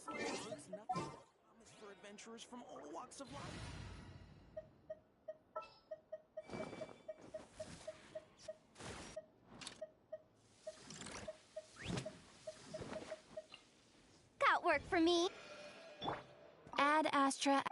It's nothing but a promise for adventurers from all walks of life. Got work for me. Ad Astra.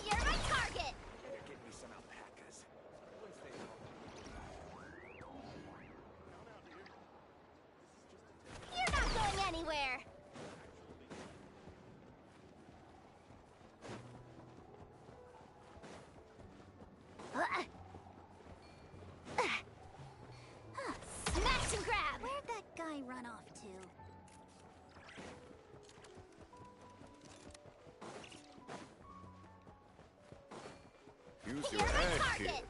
You're my target! Better get me some alpacas. Once they You're not going anywhere! Smash and grab! Where'd that guy run off to? Use You're your my head, target! kid.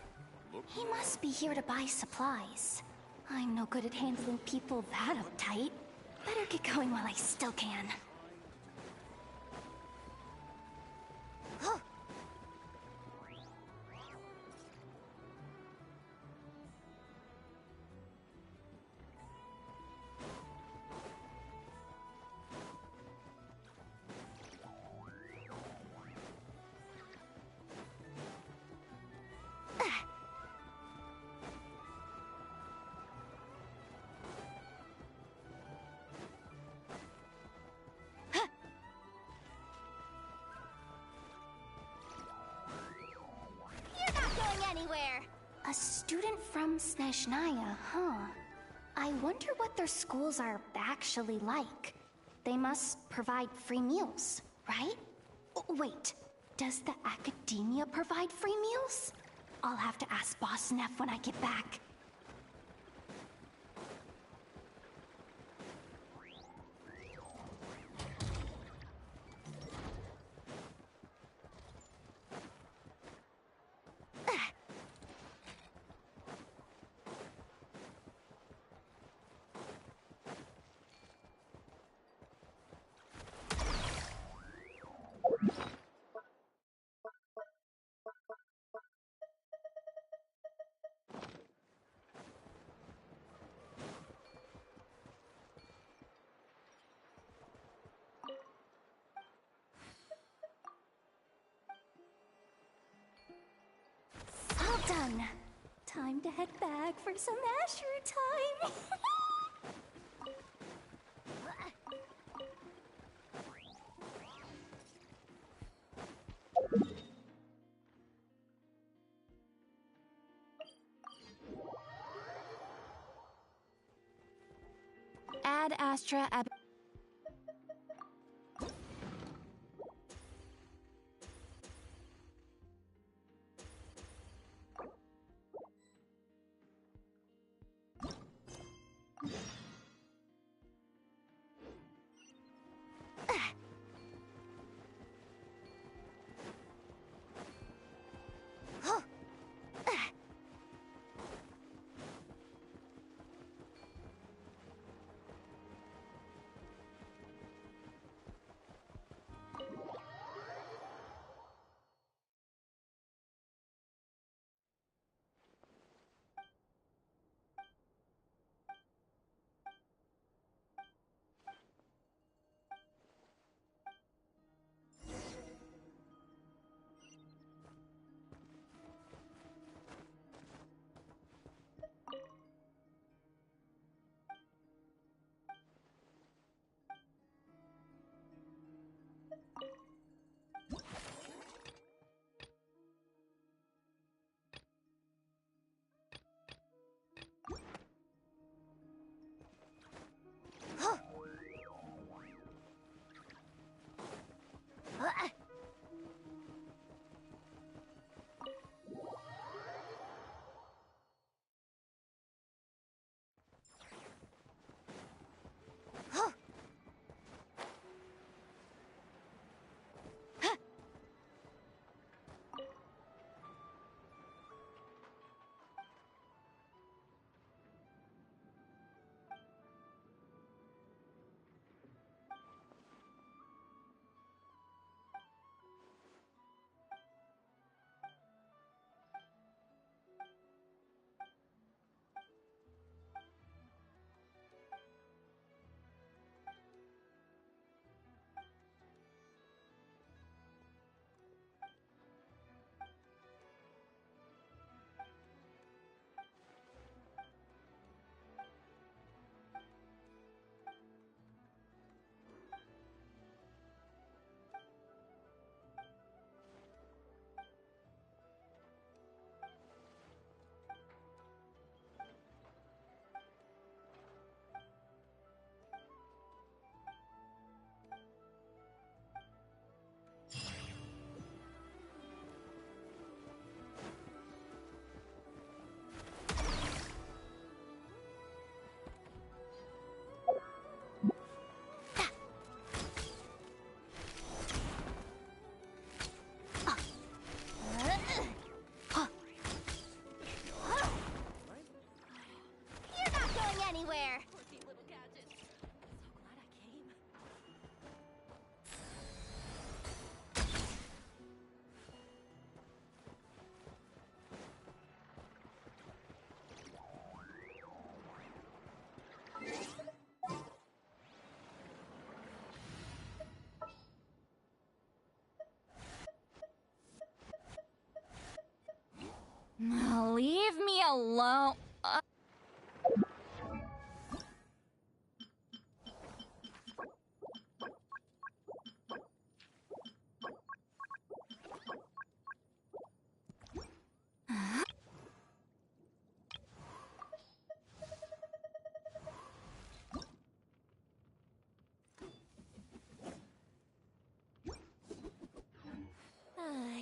Look. He must be here to buy supplies. I'm no good at handling people that uptight. Better get going while I still can. You're not going anywhere! A student from Snezhnaya, huh? I wonder what their schools are actually like. They must provide free meals, right? Oh, wait, does the academia provide free meals? I'll have to ask Boss Neff when I get back. All done. Time to head back for some Asher time. Ad Astra Ab.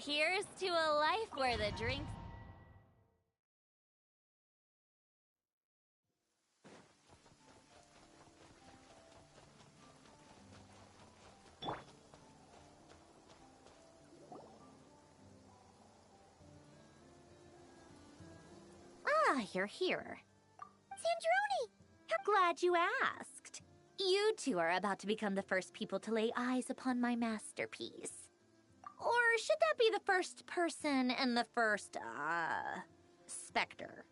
Here's to a life where the drinks. Ah, you're here. Sandroni! I'm glad you asked. You two are about to become the first people to lay eyes upon my masterpiece. Or should that be the first person and the first, specter?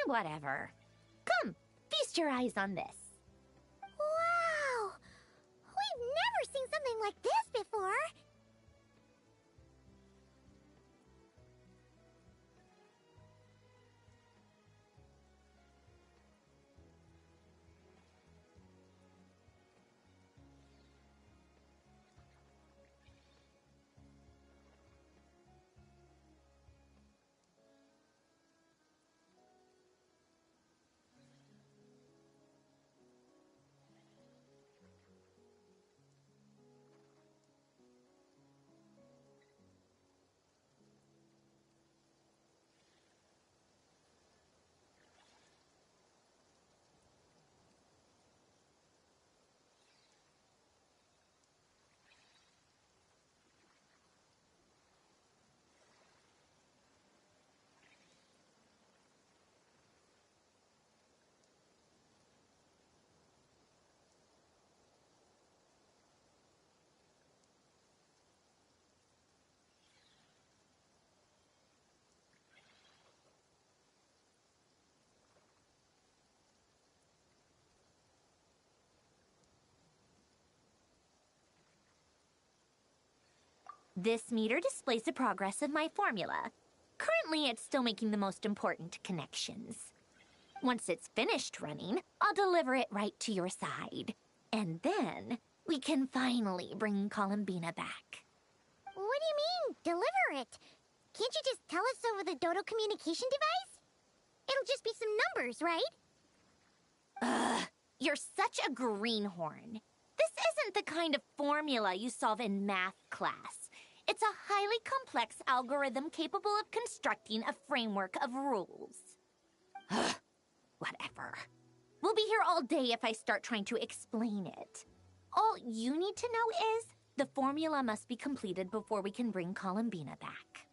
Whatever. Come, feast your eyes on this. Wow! We've never seen something like this before! This meter displays the progress of my formula. Currently, it's still making the most important connections. Once it's finished running, I'll deliver it right to your side. And then, we can finally bring Columbina back. What do you mean, deliver it? Can't you just tell us over the Dodo communication device? It'll just be some numbers, right? Ugh, you're such a greenhorn. This isn't the kind of formula you solve in math class. It's a highly complex algorithm capable of constructing a framework of rules. Ugh, whatever. We'll be here all day if I start trying to explain it. All you need to know is the formula must be completed before we can bring Columbina back.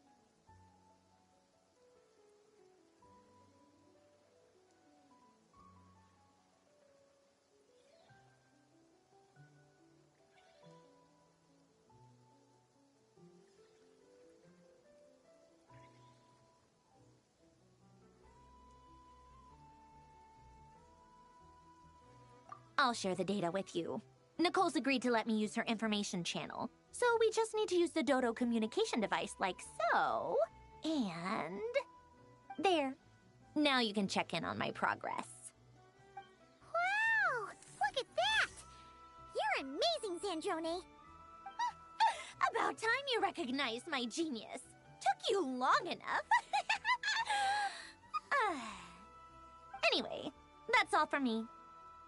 I'll share the data with you. Nicole's agreed to let me use her information channel, so we just need to use the Dodo communication device like so. And... there. Now you can check in on my progress. Wow! Look at that! You're amazing, Sandrone! About time you recognized my genius. Took you long enough. Anyway, that's all for me.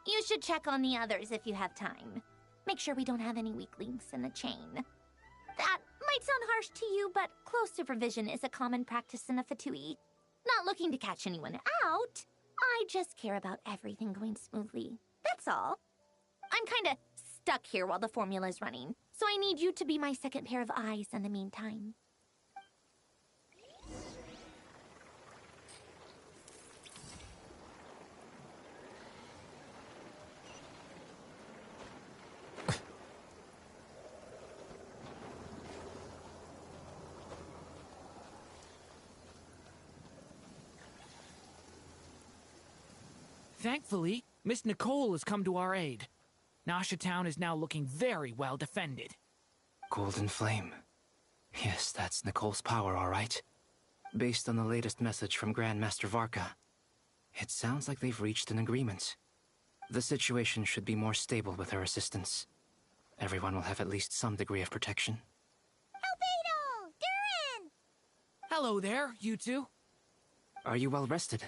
You should check on the others if you have time. Make sure we don't have any weak links in the chain. That might sound harsh to you, but close supervision is a common practice in a Fatui. Not looking to catch anyone out. I just care about everything going smoothly. That's all. I'm kinda stuck here while the formula's running, so I need you to be my second pair of eyes in the meantime. Thankfully, Miss Nicole has come to our aid. Nasha Town is now looking very well defended. Golden Flame. Yes, that's Nicole's power, all right. Based on the latest message from Grandmaster Varka, it sounds like they've reached an agreement. The situation should be more stable with her assistance. Everyone will have at least some degree of protection. Albedo! Durin! Hello there, you two. Are you well rested?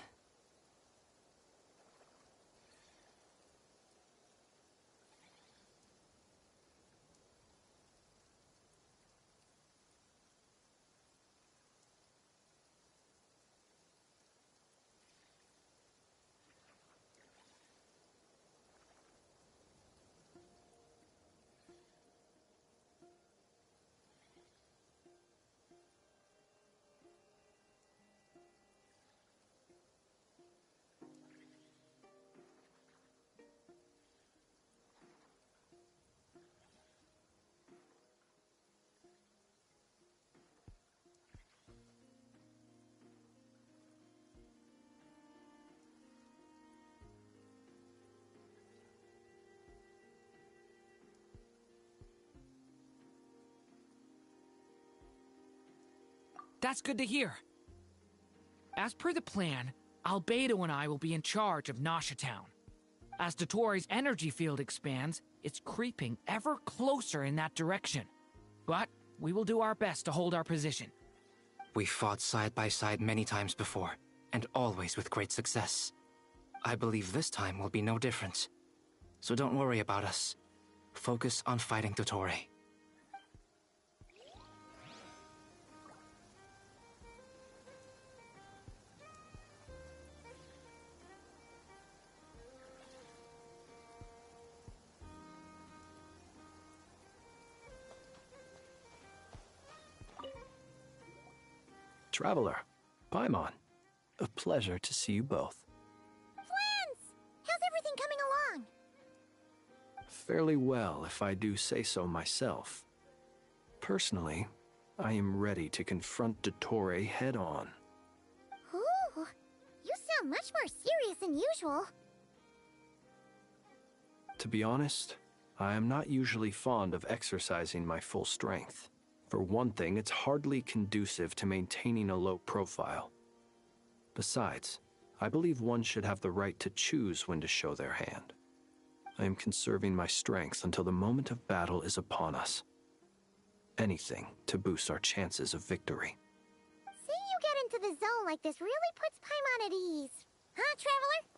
That's good to hear. As per the plan, Albedo and I will be in charge of Nasha Town. As Dottoro's energy field expands, it's creeping ever closer in that direction. But we will do our best to hold our position. We fought side by side many times before, and always with great success. I believe this time will be no different. So don't worry about us. Focus on fighting Dottore. Traveler, Paimon, a pleasure to see you both. Flans! How's everything coming along? Fairly well, if I do say so myself. Personally, I am ready to confront Dottore head-on. Ooh, you sound much more serious than usual. To be honest, I am not usually fond of exercising my full strength. For one thing, it's hardly conducive to maintaining a low profile. Besides, I believe one should have the right to choose when to show their hand. I am conserving my strength until the moment of battle is upon us. Anything to boost our chances of victory. Seeing you get into the zone like this really puts Paimon at ease. Huh, Traveler?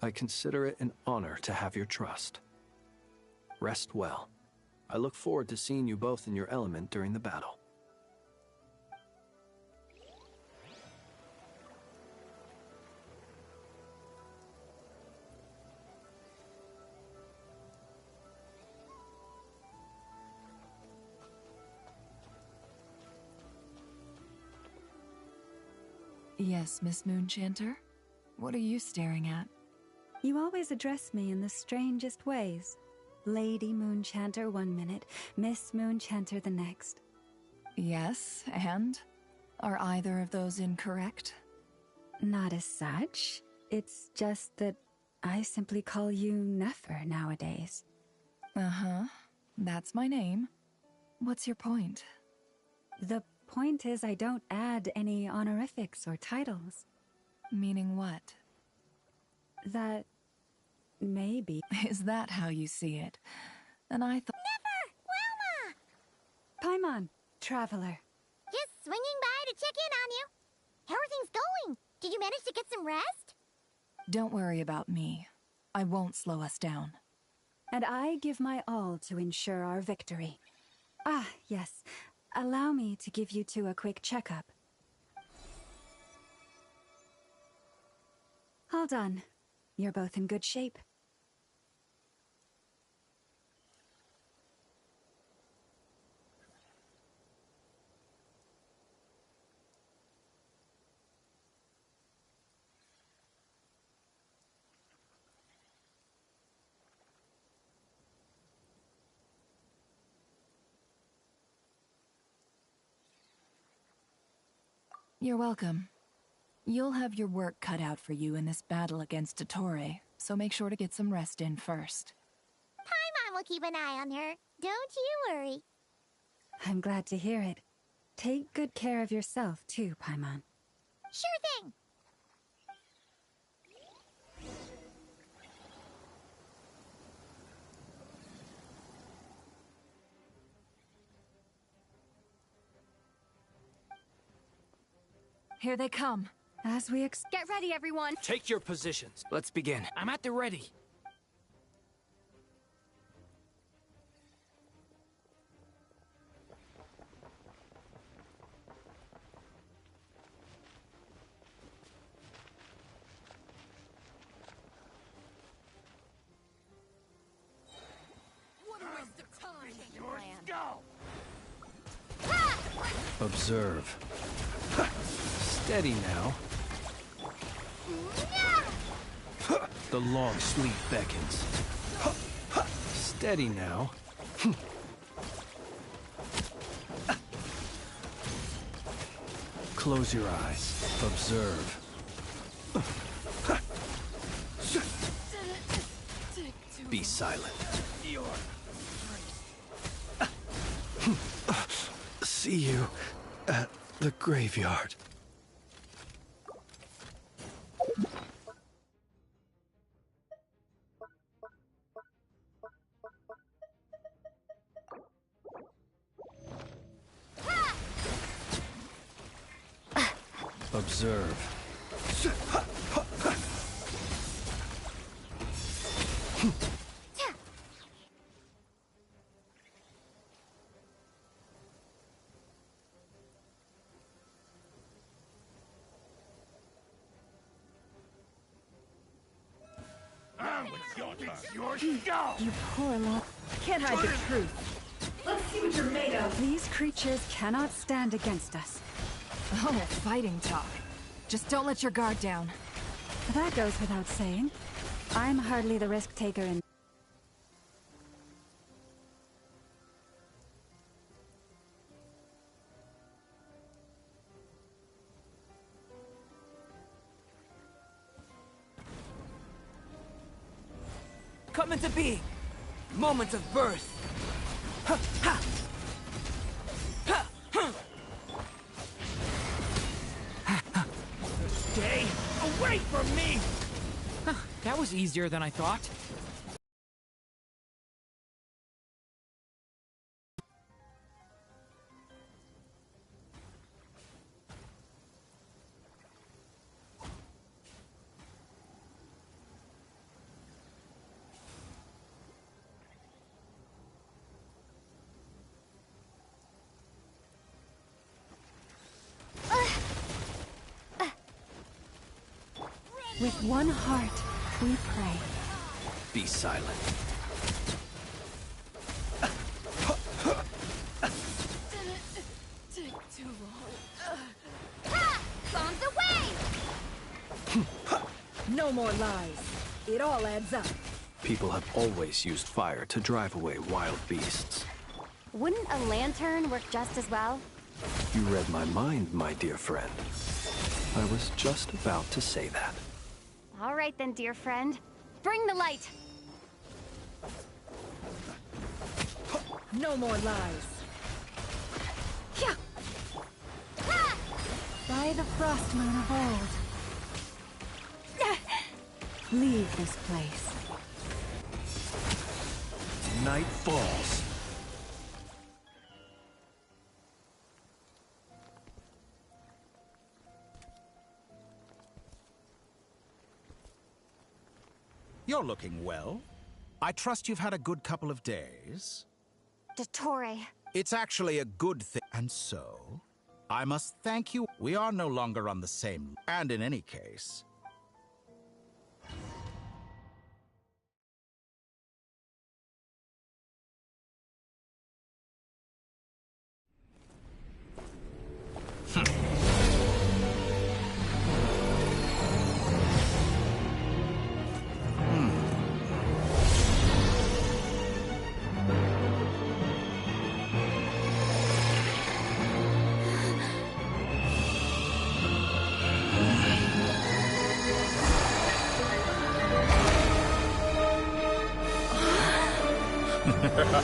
I consider it an honor to have your trust. Rest well. I look forward to seeing you both in your element during the battle. Yes, Miss Moonchanter? What are you staring at? You always address me in the strangest ways. Lady Moonchanter 1 minute, Miss Moonchanter the next. Yes, and? Are either of those incorrect? Not as such. It's just that I simply call you Nefer nowadays. Uh-huh. That's my name. What's your point? The point is I don't add any honorifics or titles. Meaning what? That maybe. Is that how you see it? And I thought... Never! Wilma! Paimon, Traveler. Just swinging by to check in on you. How are things going? Did you manage to get some rest? Don't worry about me. I won't slow us down. And I give my all to ensure our victory. Ah, yes. Allow me to give you two a quick checkup. All done. You're both in good shape. You're welcome. You'll have your work cut out for you in this battle against Dottore, so make sure to get some rest in first. Paimon will keep an eye on her. Don't you worry. I'm glad to hear it. Take good care of yourself, too, Paimon. Sure thing. Here they come. As we Get ready, everyone. Take your positions. Let's begin. I'm at the ready. What a waste of time. Observe. Steady now. The long sleep beckons. Steady now. Close your eyes. Observe. Be silent. See you at the graveyard. Observe. You poor lot. Can't hide the truth. Let's see what you're made of. These creatures cannot stand against us. Oh, fighting talk. Just don't let your guard down. That goes without saying. I'm hardly the risk taker in... Come into being. Moment of birth. Ha, ha. Ha, ha. Ha, ha. Stay away from me! That was easier than I thought. With one heart, we pray. Be silent. Take too long. Bombs away! No more lies. It all adds up. People have always used fire to drive away wild beasts. Wouldn't a lantern work just as well? You read my mind, my dear friend. I was just about to say that. All right then, dear friend. Bring the light. No more lies. By the frost moon of old. Leave this place. Night falls. You're looking well. I trust you've had a good couple of days. Dottore. It's actually a good thing. And so, I must thank you. We are no longer on the same... And in any case... The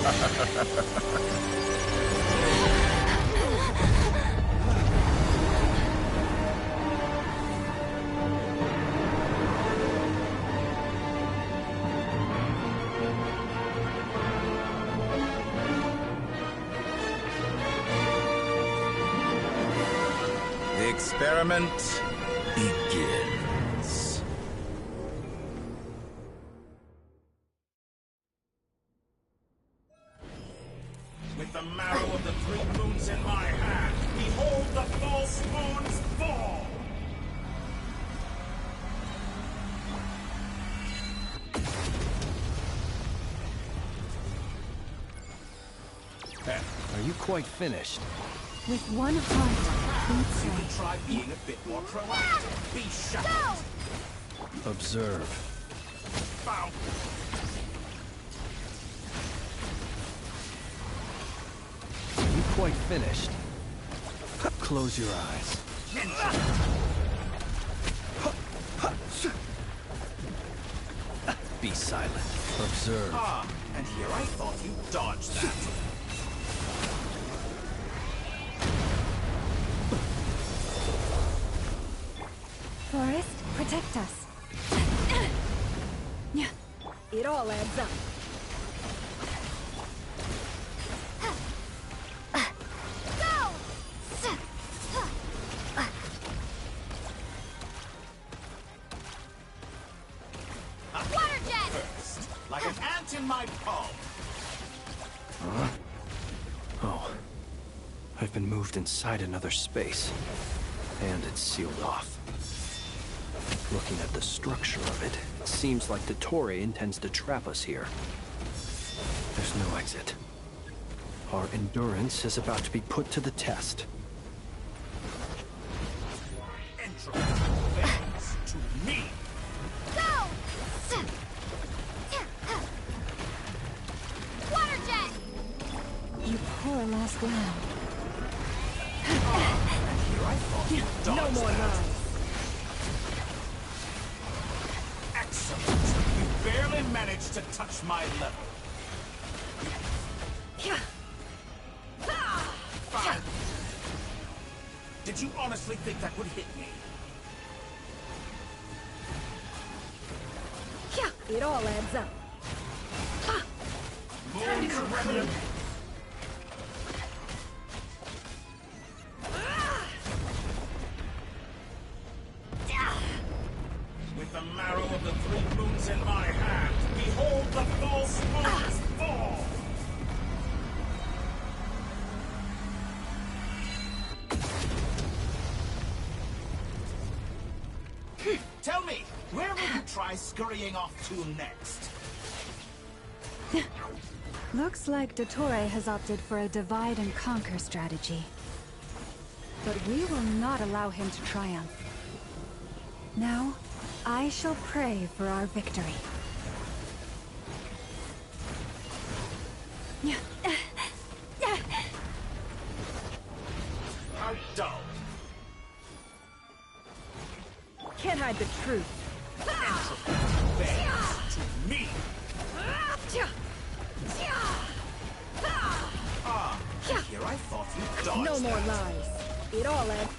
experiment begins. With the marrow of the 3 moons in my hand, behold the false moons fall! Are you quite finished? With one heart, You beats can try being a bit more proactive. Be shackled. Observe. Bow. Are you quite finished? Close your eyes. Be silent. Observe. Ah, and here I thought you dodged that. Forest, protect us. Yeah, it all adds up. Water jet! First, like an ant in my palm. Huh? Oh. I've been moved inside another space. And it's sealed off. Looking at the structure of it, it seems like Dottore intends to trap us here. There's no exit. Our endurance is about to be put to the test. Entropy bends to me. Go! Water jet! You poor lost lamb. And here I thought you dodged No more that. lies. Excellent. You barely managed to touch my level. Fine. Did you honestly think that would hit me? It all adds up. Moon remnant. With the marrow of the 3 moons in my hand, behold the false moons fall! Tell me, where will you try scurrying off to next? Looks like Dottore has opted for a divide and conquer strategy. But we will not allow him to triumph. Now, I shall pray for our victory. How dull. Can't hide the truth. Bends to me. Ah, here I thought you dodged No more that. lies. It all adds.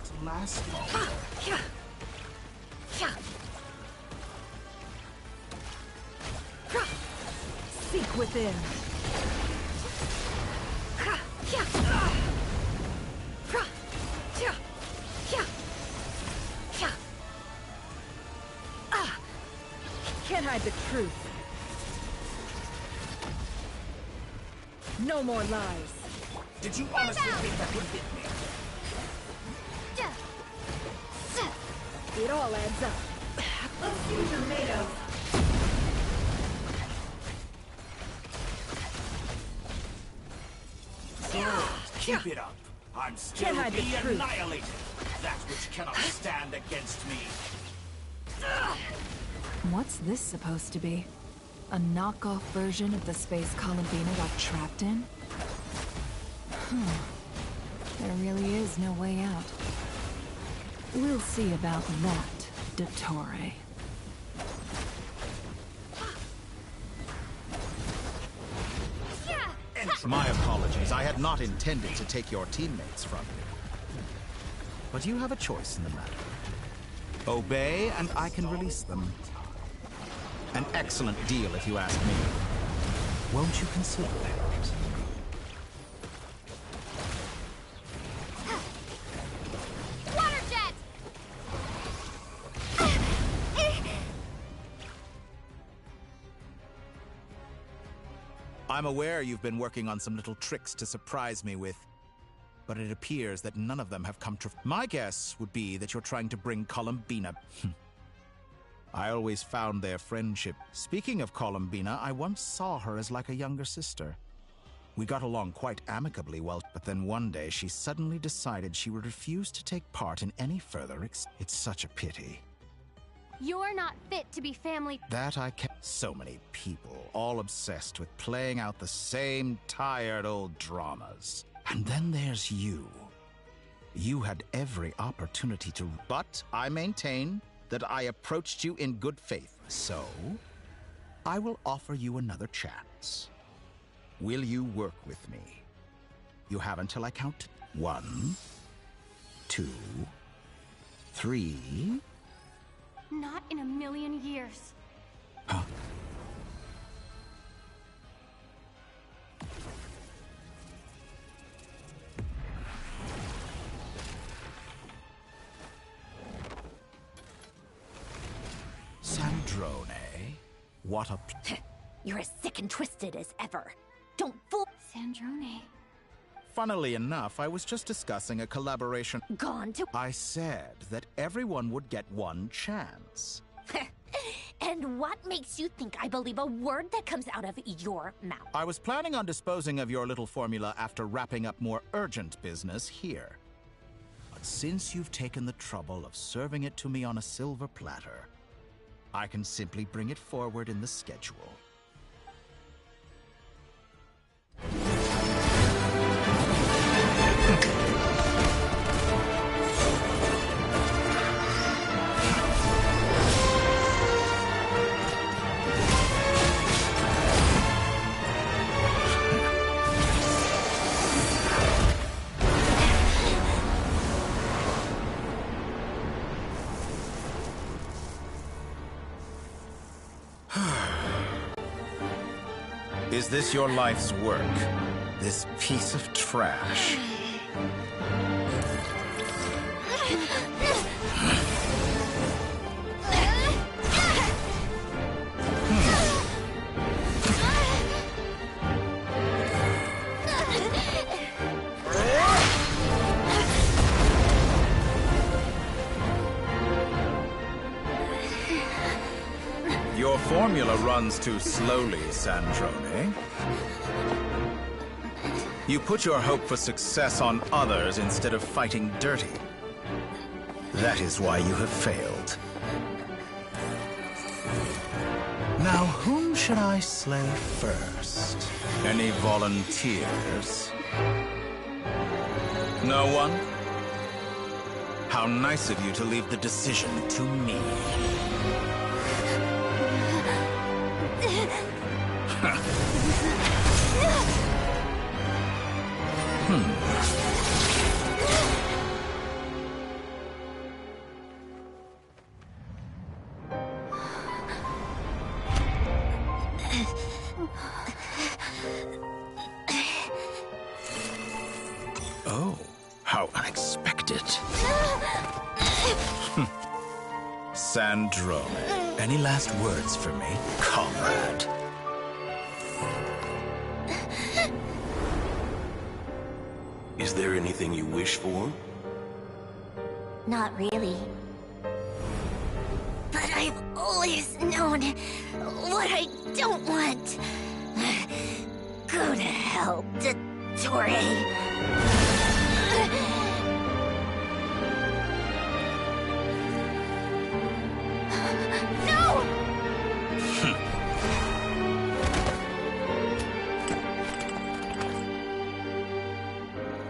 To last longer. Seek within. Can't hide the truth. No more lies. Did you honestly think that would hit me? It all adds up. Keep it up. I'm still Can't hide the be truth. annihilated. That which cannot stand against me. What's this supposed to be? A knockoff version of the space Columbina got trapped in? There really is no way out. We'll see about that, Dottore. My apologies. I had not intended to take your teammates from you. But you have a choice in the matter. Obey, and I can release them. An excellent deal, if you ask me. Won't you consider it? Water jet! I'm aware you've been working on some little tricks to surprise me with, but it appears that none of them have come true. My guess would be that you're trying to bring Columbina. I always found their friendship. Speaking of Columbina, I once saw her as like a younger sister. We got along quite amicably but then one day she suddenly decided she would refuse to take part in any further It's such a pity. You're not fit to be family. That I kept. So many people, all obsessed with playing out the same tired old dramas. And then there's you. You had every opportunity to. But I maintain that I approached you in good faith. So, I will offer you another chance. Will you work with me? You have until I count 1, 2, 3. Not in a million years. Huh? Sandrone? What a... You're as sick and twisted as ever. Don't fool... Sandrone. Funnily enough, I was just discussing a collaboration... Gone to... I said that everyone would get one chance. And what makes you think I believe a word that comes out of your mouth? I was planning on disposing of your little formula after wrapping up more urgent business here. But since you've taken the trouble of serving it to me on a silver platter, I can simply bring it forward in the schedule. Is this your life's work? This piece of trash? Your formula runs too slowly, Sandrone. You put your hope for success on others instead of fighting dirty. That is why you have failed. Now, whom should I slay first? Any volunteers? No one? How nice of you to leave the decision to me. Oh, how unexpected. Sandrone, any last words for me, comrade? Is there anything you wish for? Not really. But I've always known what I don't want. Go to hell, Dottore.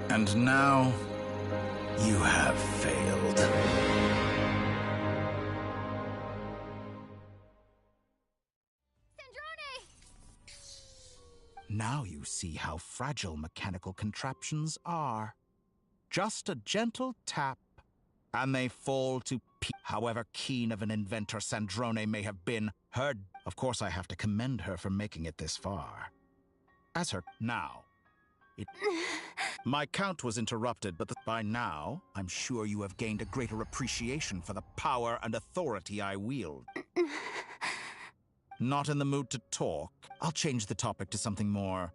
And And now, you have failed. Now you see how fragile mechanical contraptions are. Just a gentle tap, and they fall to pieces. However keen of an inventor Sandrone may have been, of course I have to commend her for making it this far. As her now, my count was interrupted, but by now, I'm sure you have gained a greater appreciation for the power and authority I wield. Not in the mood to talk? I'll change the topic to something more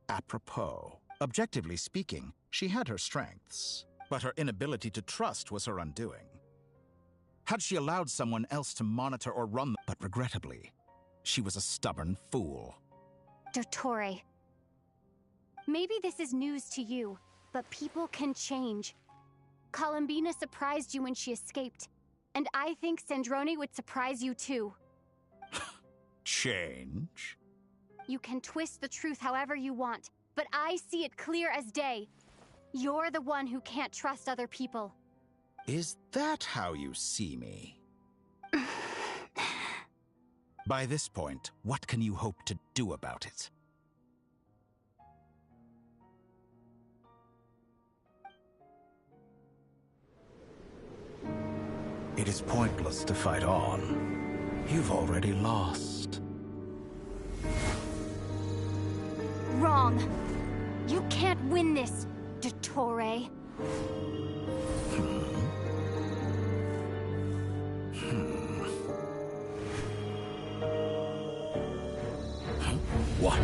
apropos. Objectively speaking, she had her strengths, but her inability to trust was her undoing. Had she allowed someone else to monitor or run, but regrettably, she was a stubborn fool. Dottore, maybe this is news to you, but people can change. Columbina surprised you when she escaped, and I think Sandrone would surprise you too. Change? You can twist the truth however you want, but I see it clear as day. You're the one who can't trust other people. Is that how you see me? By this point, what can you hope to do about it? It is pointless to fight on. You've already lost. Wrong. You can't win this, Dottore. What?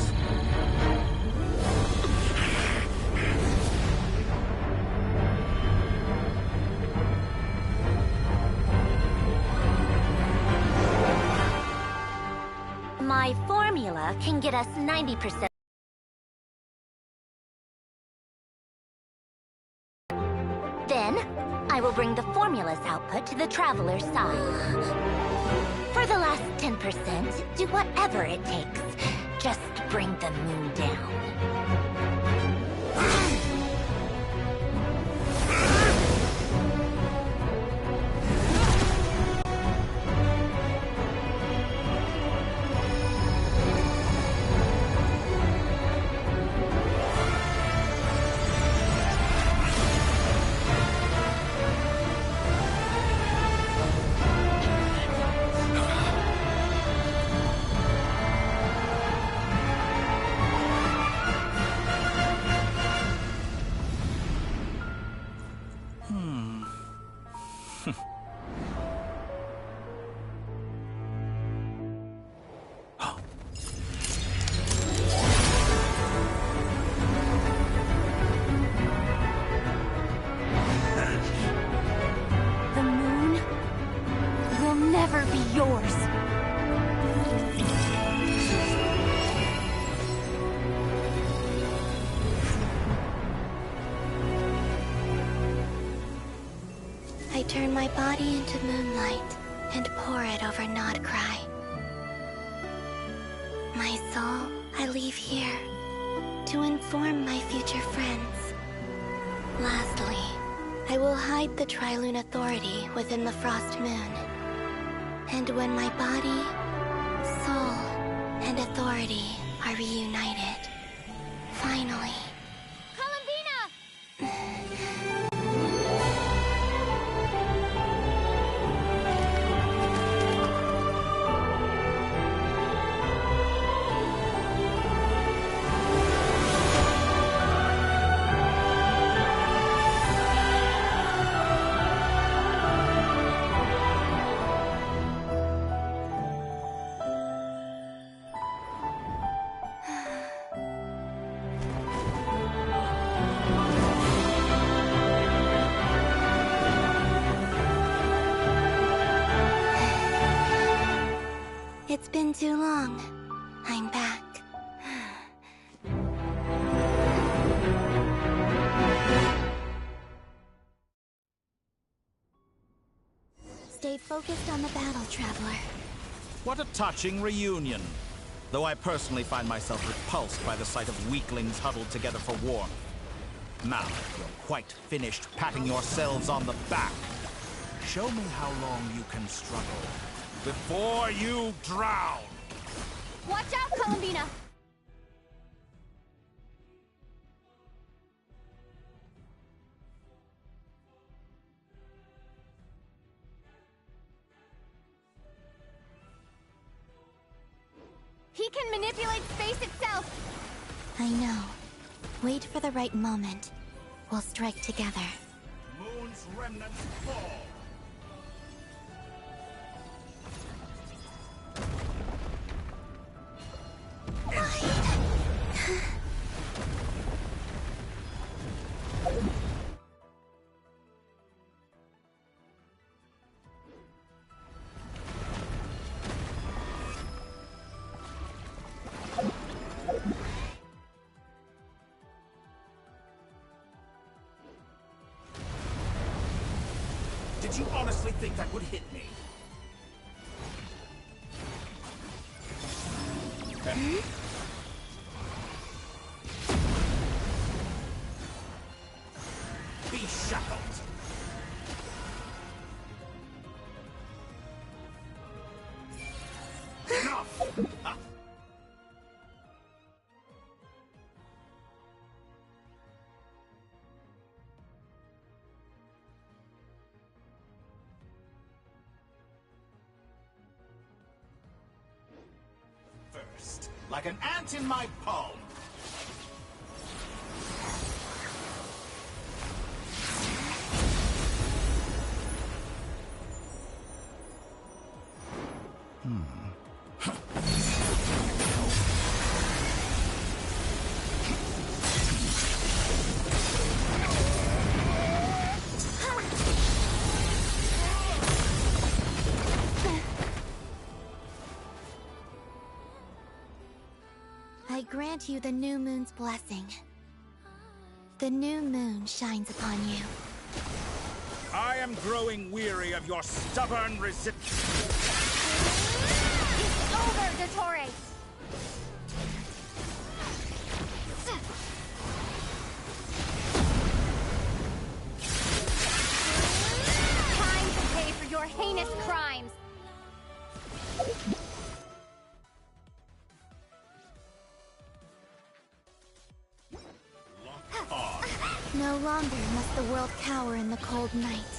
My formula can get us 90%. Then, I will bring the formula's output to the Traveler's side. For the last 10%, do whatever it takes. Just bring the moon down. The moon will never be yours. I turn my body into moonlight and pour it over Nod-Krai. My soul I leave here to inform my future friends. Lastly, I will hide the Trilune Authority within the Frost Moon. And when my body, soul, and authority are reunited, finally... It's been too long. I'm back. Stay focused on the battle, Traveler. What a touching reunion. Though I personally find myself repulsed by the sight of weaklings huddled together for warmth. Now that you're quite finished patting yourselves on the back, show me how long you can struggle before you drown! Watch out, Columbina! He can manipulate space itself! I know. Wait for the right moment. We'll strike together. Moon's remnants fall! Did you honestly think that would hit me? Be shackled! Enough! Ah. First, like an ant in my palm. I grant you the new moon's blessing. The new moon shines upon you. I am growing weary of your stubborn resistance. It's over, Dottore! Time to pay for your heinous crimes! No longer must the world cower in the cold night.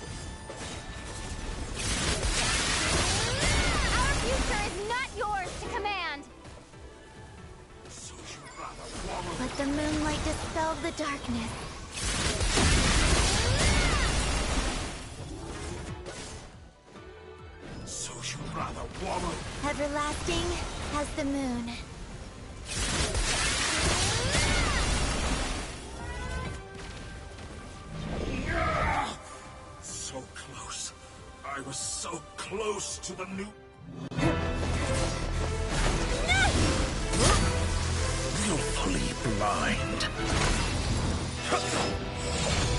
Our future is not yours to command! Let the moonlight dispel the darkness. So you'd rather wallow? Everlasting as the moon. So close. I was so close to the new... Willfully blind.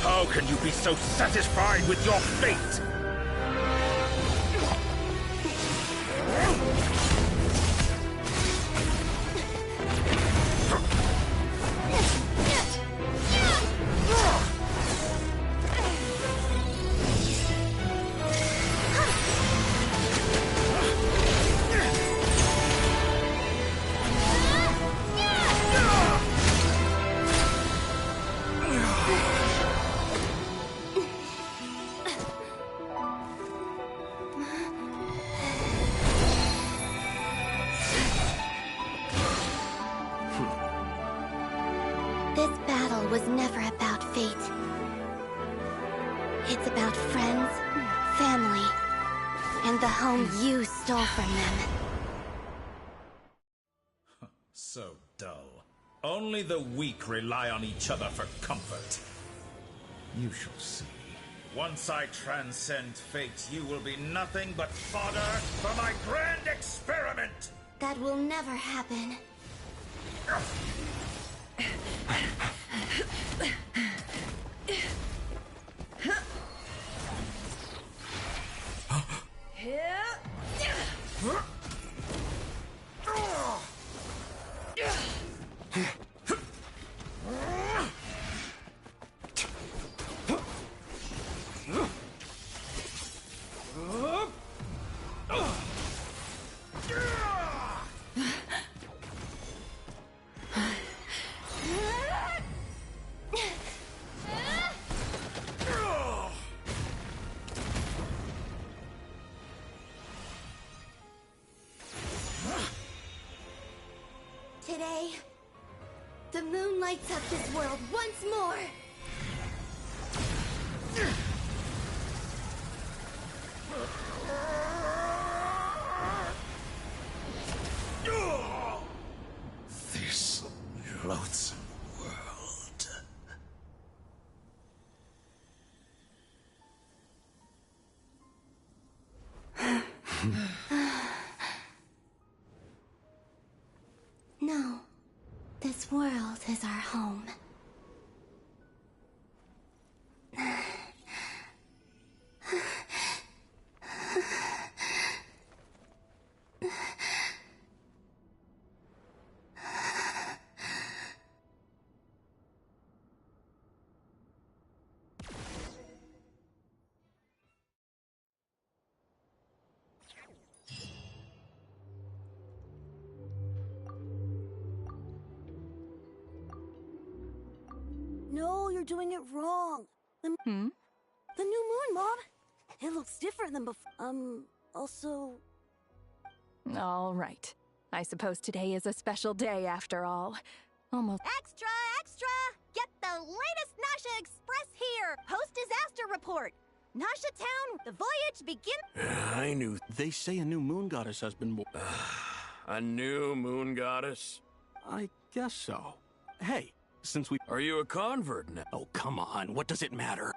How can you be so satisfied with your fate? This battle was never about fate. It's about friends, family, and the home you stole from them. So dull. Only the weak rely on each other for comfort. You shall see. Once I transcend fate, you will be nothing but fodder for my grand experiment! That will never happen. eh? The moon lights up this world once more! This loathsome world. No. This world is our home. No, you're doing it wrong. The new moon, Mom. It looks different than before. Also... All right. I suppose today is a special day after all. Almost. Extra, extra! Get the latest Nasha Express here! Post-disaster report! Nasha Town, the voyage begins. I knew. They say a new moon goddess has been born. A new moon goddess? I guess so. Hey, since we... Are you a convert now? Oh, come on. What does it matter?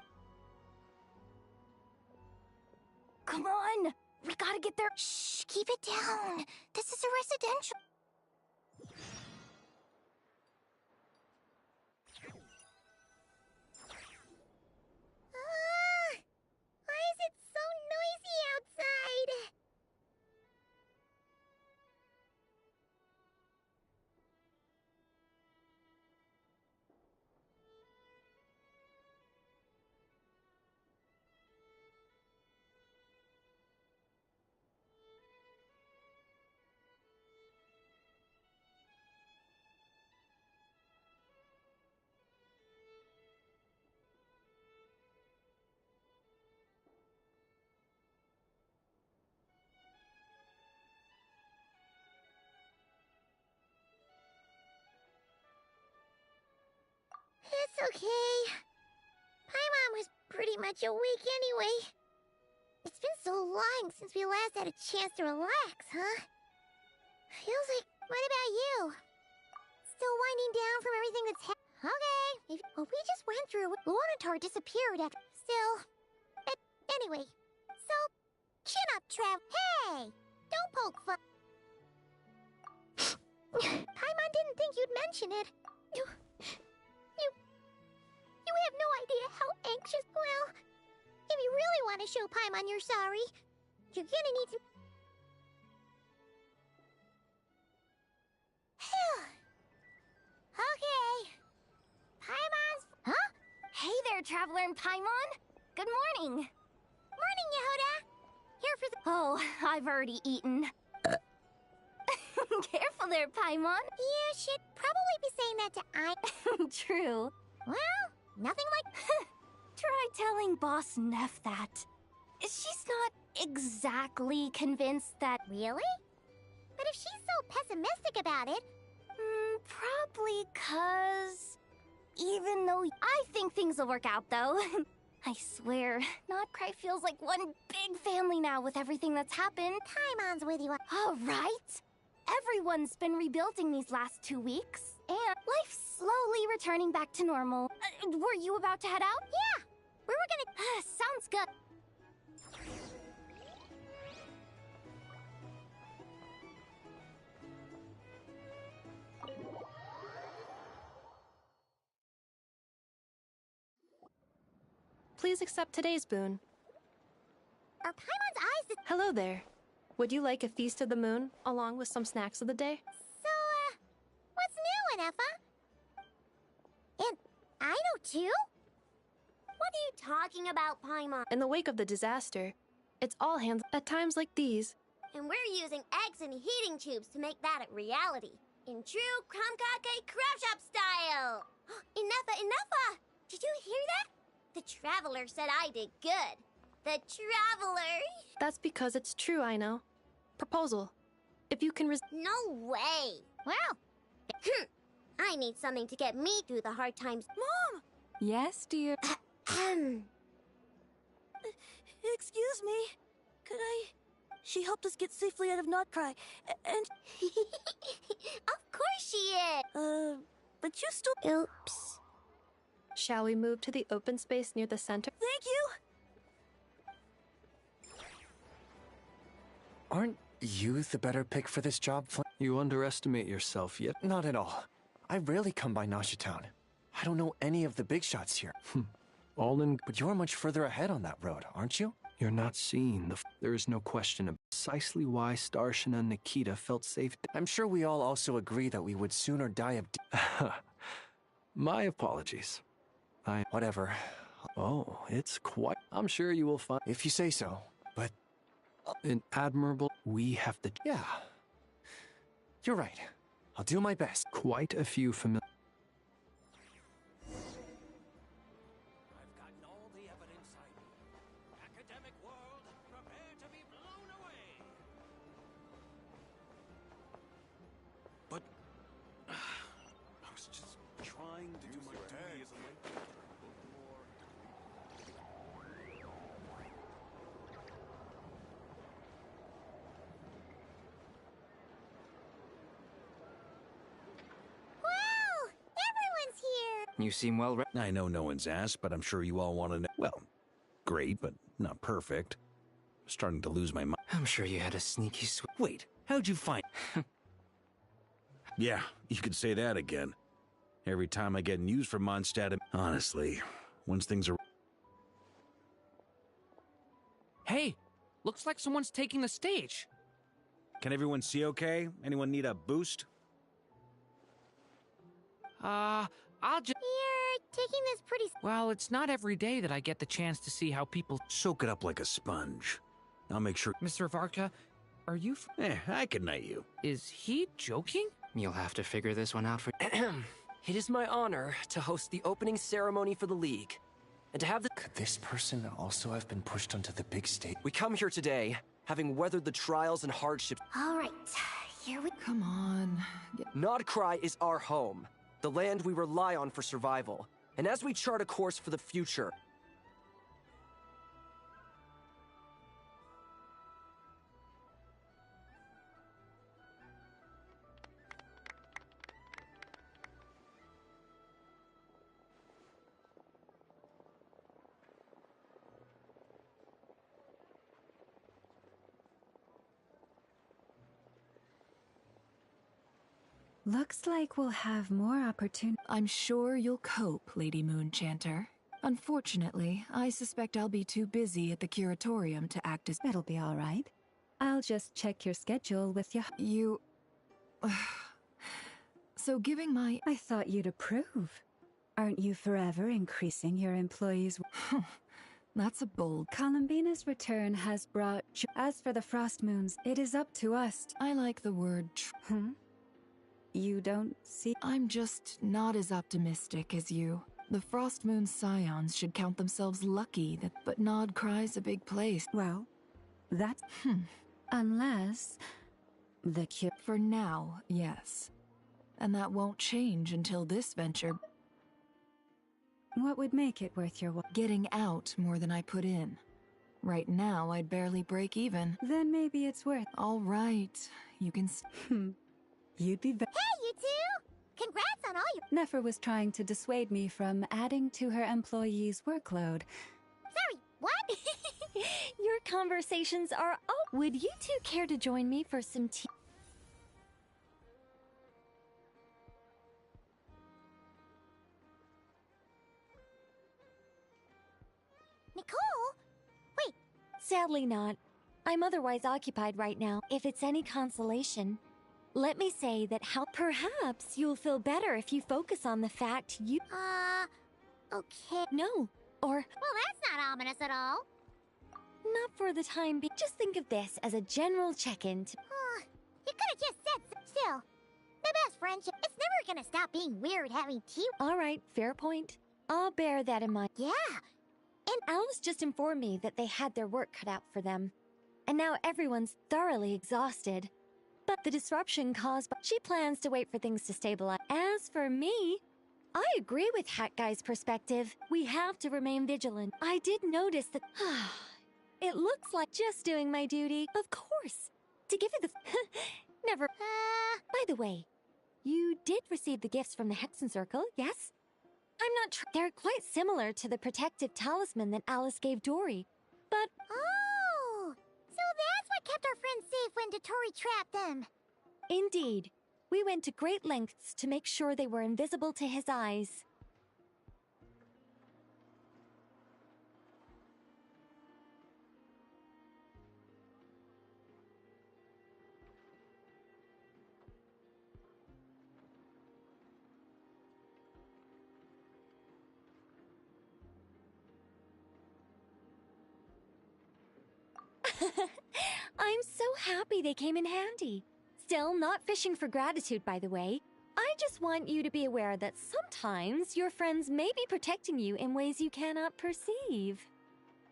Come on! We gotta get there. Shh, keep it down. This is a residential. Why is it so noisy outside? It's okay. Paimon was pretty much awake anyway. It's been so long since we last had a chance to relax, huh? Feels like... What about you? Still winding down from everything that's Okay. Well, we just went through it. Luanatar disappeared after... Still... Anyway. So... Chin up, Trev. Hey! Don't poke fun. Paimon didn't think you'd mention it. You have no idea how anxious... Well, if you really want to show Paimon you're sorry, you're gonna need to... Okay. Paimon's... Huh? Hey there, Traveler and Paimon. Good morning. Morning, Yehuda. Here for the... Oh, I've already eaten. Careful there, Paimon. You should probably be saying that to True. Well, nothing like... Try telling Boss Neff that. She's not exactly convinced that... Really? But if she's so pessimistic about it... Probably 'cause... Even though I think things will work out, though. I swear, Nod-Krai feels like one big family now with everything that's happened. Paimon's with you. All right. Everyone's been rebuilding these last 2 weeks, and life's slowly returning back to normal. Were you about to head out? Yeah, we were gonna... Sounds good. Please accept today's boon. Are Paimon's eyes... Hello there. Would you like a feast of the moon, along with some snacks of the day? So, what's new, Anefa? And I know too? What are you talking about, Paimon? In the wake of the disaster, it's all hands at times like these. And we're using eggs and heating tubes to make that a reality. In true Kromkake Craft Shop style! Enough! Did you hear that? The Traveler said I did good. The Traveler! That's because it's true, I know. Proposal. If you can No way! Well, I need something to get me through the hard times. Mom! Yes, dear? Excuse me. Could I... She helped us get safely out of Nod-Krai, and... Of course she is! But you still... Oops. Shall we move to the open space near the center? Thank you! Aren't you the better pick for this job, Flynn? You underestimate yourself yet? Not at all. I rarely come by Nasha Town. I don't know any of the big shots here. All in... But you're much further ahead on that road, aren't you? You're not seeing the... There is no question of precisely why Starshina and Nikita felt safe. I'm sure we all also agree that we would sooner die of... My apologies. Whatever. Oh, it's quite... I'm sure you will find... If you say so, but... An admirable... We have to... Yeah. You're right. I'll do my best. Quite a few familiar... You seem well read. I know no one's asked, but I'm sure you all want to know. Well, great, but not perfect. Starting to lose my mind. I'm sure you had a sneaky Wait, how'd you find... Yeah, you could say that again. Every time I get news from Mondstadt, honestly, once things are... Hey, looks like someone's taking the stage. Can everyone see okay? Anyone need a boost? I'll just... You're taking this pretty... Well, it's not every day that I get the chance to see how people... Soak it up like a sponge. I'll make sure... Mr. Varka, are you... I can knight you. Is he joking? You'll have to figure this one out for... It is my honor to host the opening ceremony for the League. And to have the... Could this person also have been pushed onto the big stage? We come here today, having weathered the trials and hardships... All right, here we... Come on. Nod-Krai is our home. The land we rely on for survival. And as we chart a course for the future... Looks like we'll have more opportunity. I'm sure you'll cope, Lady Moonchanter. Unfortunately, I suspect I'll be too busy at the curatorium to act as... It'll be all right. I'll just check your schedule with you. You... So giving my... I thought you'd approve. Aren't you forever increasing your employees'... That's a bold... Columbina's return has brought... As for the Frost Moons, it is up to us. I like the word... You don't see... I'm just not as optimistic as you. The Frost Moon Scions should count themselves lucky that... But Nod-Krai's a big place. Well, that's... Unless... The cure... For now, yes. And that won't change until this venture... What would make it worth your while? Getting out more than I put in. Right now, I'd barely break even. Then maybe it's worth... All right. You can... You'd be... Hey, you two! Congrats on all your... Nefer was trying to dissuade me from adding to her employees' workload. Sorry, what? Your conversations are... Oh, would you two care to join me for some tea? Nicole? Wait. Sadly not. I'm otherwise occupied right now. If it's any consolation... Let me say that perhaps you'll feel better if you focus on the fact you... Okay. No, or... Well, that's not ominous at all. Not for the time being. Just think of this as a general check-in to... You could've just said so. Still, the best friendship, it's never gonna stop being weird having tea. Alright, fair point. I'll bear that in mind. Yeah. And Alice just informed me that they had their work cut out for them. And now everyone's thoroughly exhausted. but the disruption caused by... She plans to wait for things to stabilize. As for me, I agree with Hat Guy's perspective. We have to remain vigilant. I did notice that... It looks like just doing my duty. Of course. To give you the... Never... By the way, you did receive the gifts from the Hexen Circle, yes? I'm not they're quite similar to the protective talisman that Alice gave Dory, but... Oh! So that's what kept our friends safe when Dotori trapped them! Indeed. We went to great lengths to make sure they were invisible to his eyes. I'm so happy they came in handy. Still, not fishing for gratitude, by the way. I just want you to be aware that sometimes your friends may be protecting you in ways you cannot perceive.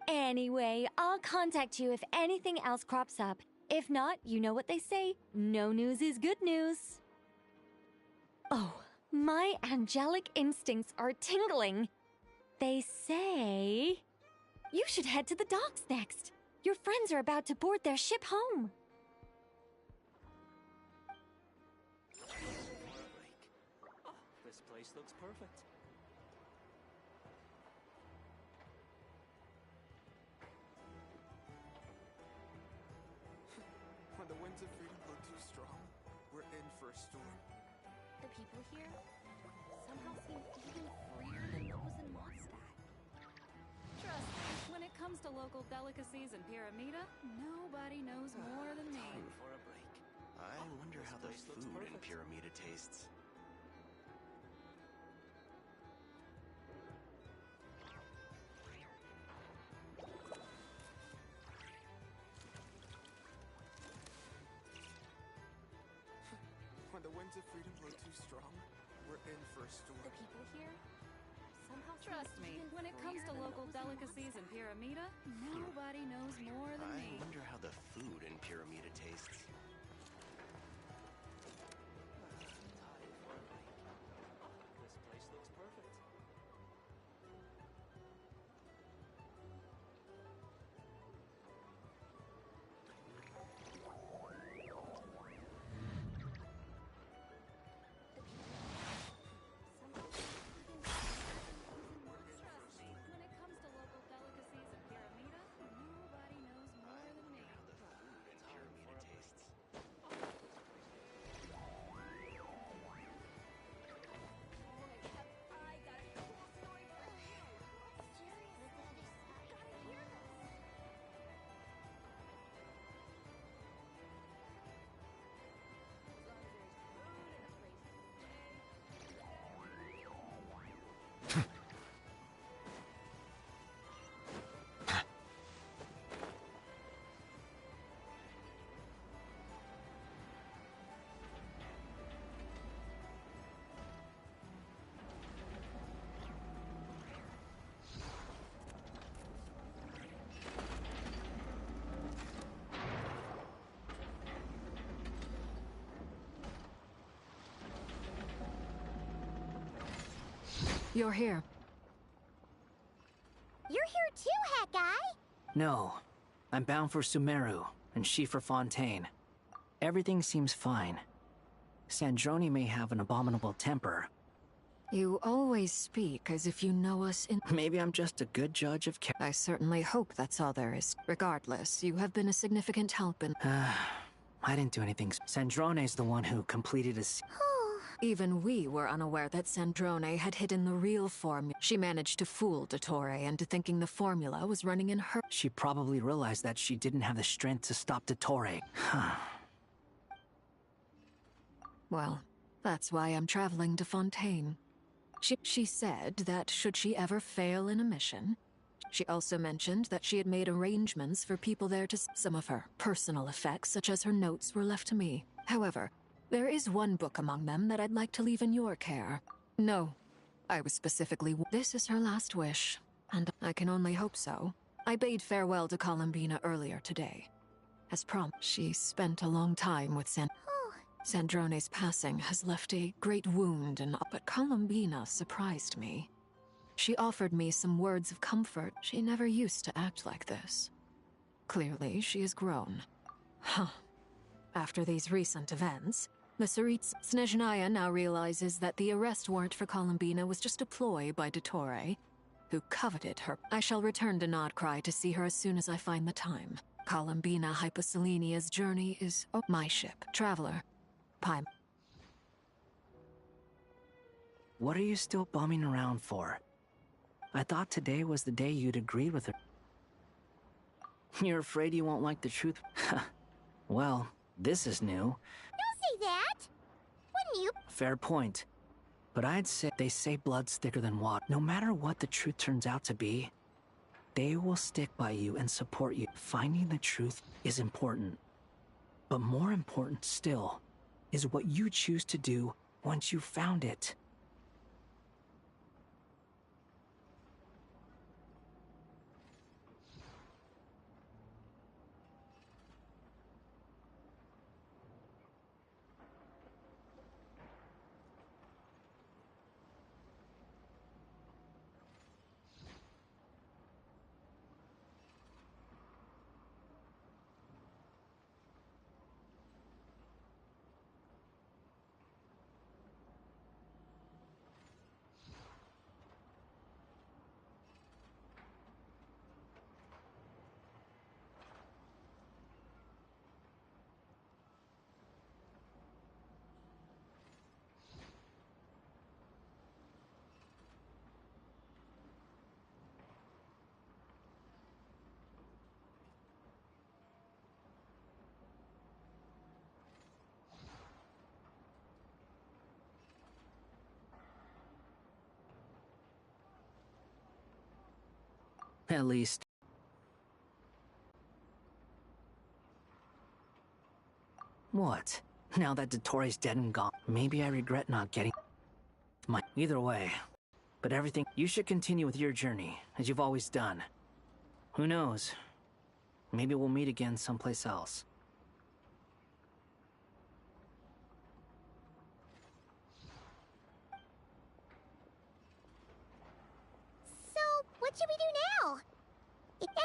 Anyway, I'll contact you if anything else crops up. If not, you know what they say, no news is good news. Oh, my angelic instincts are tingling. They say... You should head to the docks next. Your friends are about to board their ship home. Oh, this place looks perfect. When the winds of freedom blow too strong, we're in for a storm. The people here somehow seem even freer than those in Mondstadt. Trust me, when it comes to local delicacies in Pyramida, nobody knows more than me. Time for a break. I wonder how the food in Pyramida tastes. When the winds of freedom blow too strong, we're in for a storm. The people here somehow Trust me, when it comes to local delicacies in Pyramida, nobody knows more than me. I wonder how the food in Pyramida tastes. This place looks perfect. You're here. You're here too, Hat Guy! No. I'm bound for Sumeru, and she for Fontaine. Everything seems fine. Sandrone may have an abominable temper. You always speak as if you know us in— Maybe I'm just a good judge of I certainly hope that's all there is. Regardless, you have been a significant help in— I didn't do anything. Sandrone's the one who completed a— Even we were unaware that Sandrone had hidden the real formula. She managed to fool Dottore into thinking the formula was running in her— She probably realized that she didn't have the strength to stop Dottore. Well, that's why I'm traveling to Fontaine. She said that should she ever fail in a mission, she also mentioned that she had made arrangements for people there to— Some of her personal effects, such as her notes, were left to me. However, there is one book among them that I'd like to leave in your care. No, I was specifically— This is her last wish, and I can only hope so. I bade farewell to Columbina earlier today. As she spent a long time with Sandrone's passing has left a great wound, but Columbina surprised me. She offered me some words of comfort. She never used to act like this. Clearly, she has grown. Huh. After these recent events, the Snezhnaya now realizes that the arrest warrant for Columbina was just a ploy by Dottore, who coveted her. I shall return to Nod-Krai to see her as soon as I find the time. Columbina Hyposelenia's journey is my ship. Traveler. Pime. What are you still bumming around for? I thought today was the day you'd agreed with her. You're afraid you won't like the truth? Well, this is new. Don't say that! Wouldn't you? Fair point. But I'd say they say blood's thicker than water. No matter what the truth turns out to be, they will stick by you and support you. Finding the truth is important. But more important still is what you choose to do once you've found it. At least. What? Now that Dottore's dead and gone, maybe I regret not getting my... Either way. But everything... You should continue with your journey, as you've always done. Who knows? Maybe we'll meet again someplace else. So, what should we do now?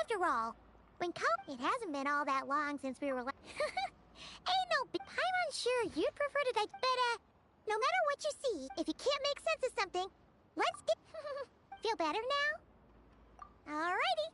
After all, it hasn't been all that long since we were Ain't no I'm unsure you'd prefer to die, but no matter what you see, if you can't make sense of something, let's get... Feel better now? Alrighty.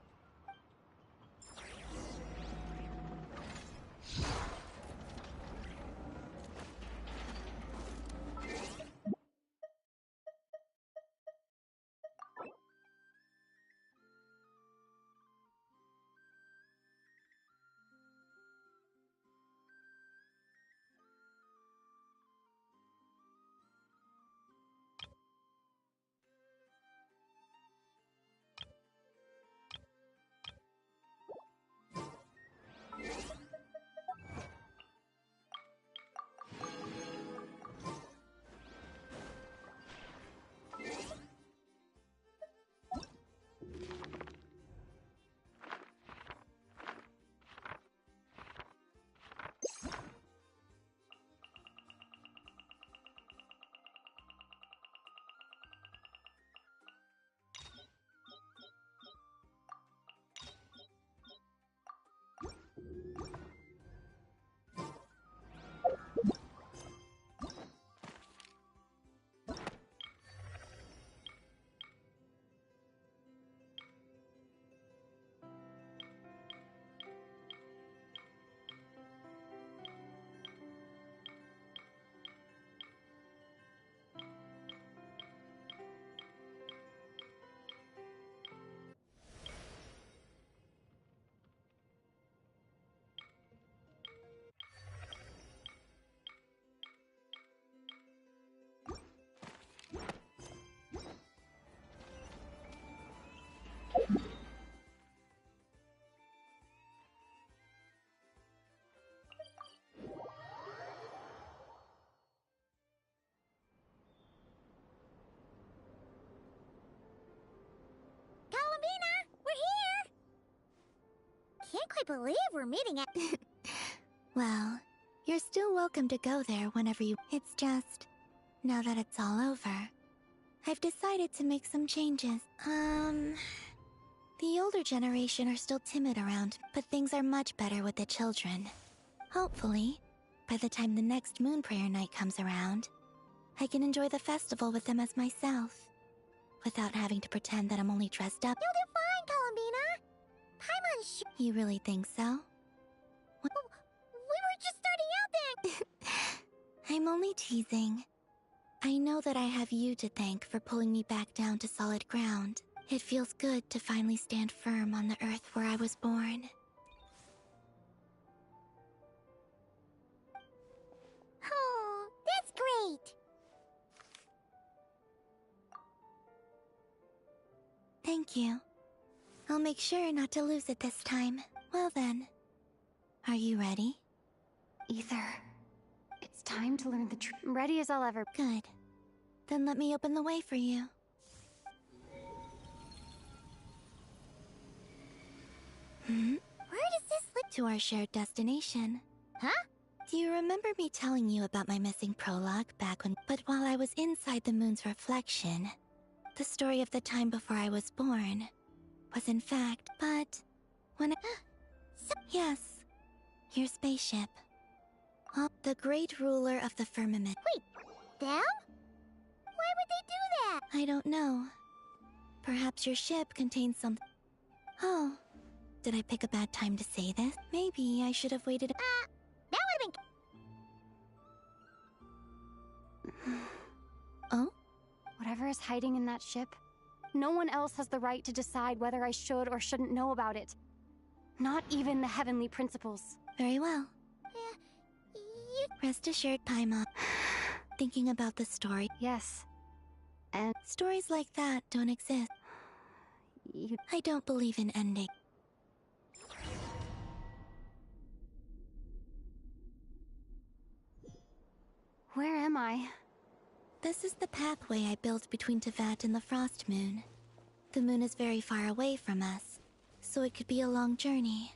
Can't quite believe we're meeting at... Well, you're still welcome to go there whenever you... It's just, now that it's all over, I've decided to make some changes. The older generation are still timid around, but things are much better with the children. Hopefully, by the time the next Moon Prayer night comes around, I can enjoy the festival with them as myself, without having to pretend that I'm only dressed up. You'll do fine, Columbina. Paimon's sure. You really think so? We were just starting out then. I'm only teasing. I know that I have you to thank for pulling me back down to solid ground. It feels good to finally stand firm on the earth where I was born. Oh, that's great. Thank you. I'll make sure not to lose it this time. Well then, are you ready? Ether, it's time to learn the truth. Ready as I'll ever. Good. Then let me open the way for you. Where does this lead? To our shared destination. Huh? Do you remember me telling you about my missing prologue back when... But while I was inside the moon's reflection, the story of the time before I was born was in fact... But when I... Yes, your spaceship. Oh, the great ruler of the firmament. Wait, them? Why would they do that? I don't know. Perhaps your ship contains some... Oh, did I pick a bad time to say this? Maybe I should have waited... That would have been... Oh? Whatever is hiding in that ship, no one else has the right to decide whether I should or shouldn't know about it. Not even the heavenly principles. Very well. You... Rest assured, Paimon. Thinking about the story. Yes. And stories like that don't exist. I don't believe in ending. Where am I? This is the pathway I built between Teyvat and the Frost Moon. The moon is very far away from us, so it could be a long journey.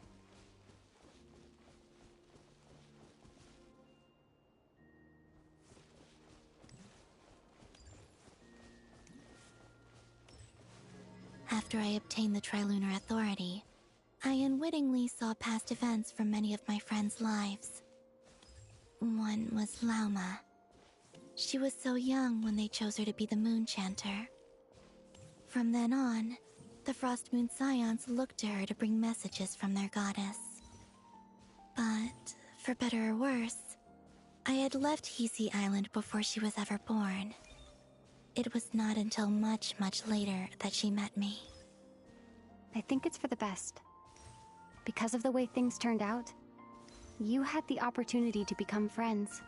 After I obtained the Trilunar Authority, I unwittingly saw past events from many of my friends' lives. One was Lauma. She was so young when they chose her to be the Moon Chanter. From then on, the Frost Moon Scions looked to her to bring messages from their goddess. But, for better or worse, I had left Hisi Island before she was ever born. It was not until much, much later that she met me. I think it's for the best. Because of the way things turned out, you had the opportunity to become friends.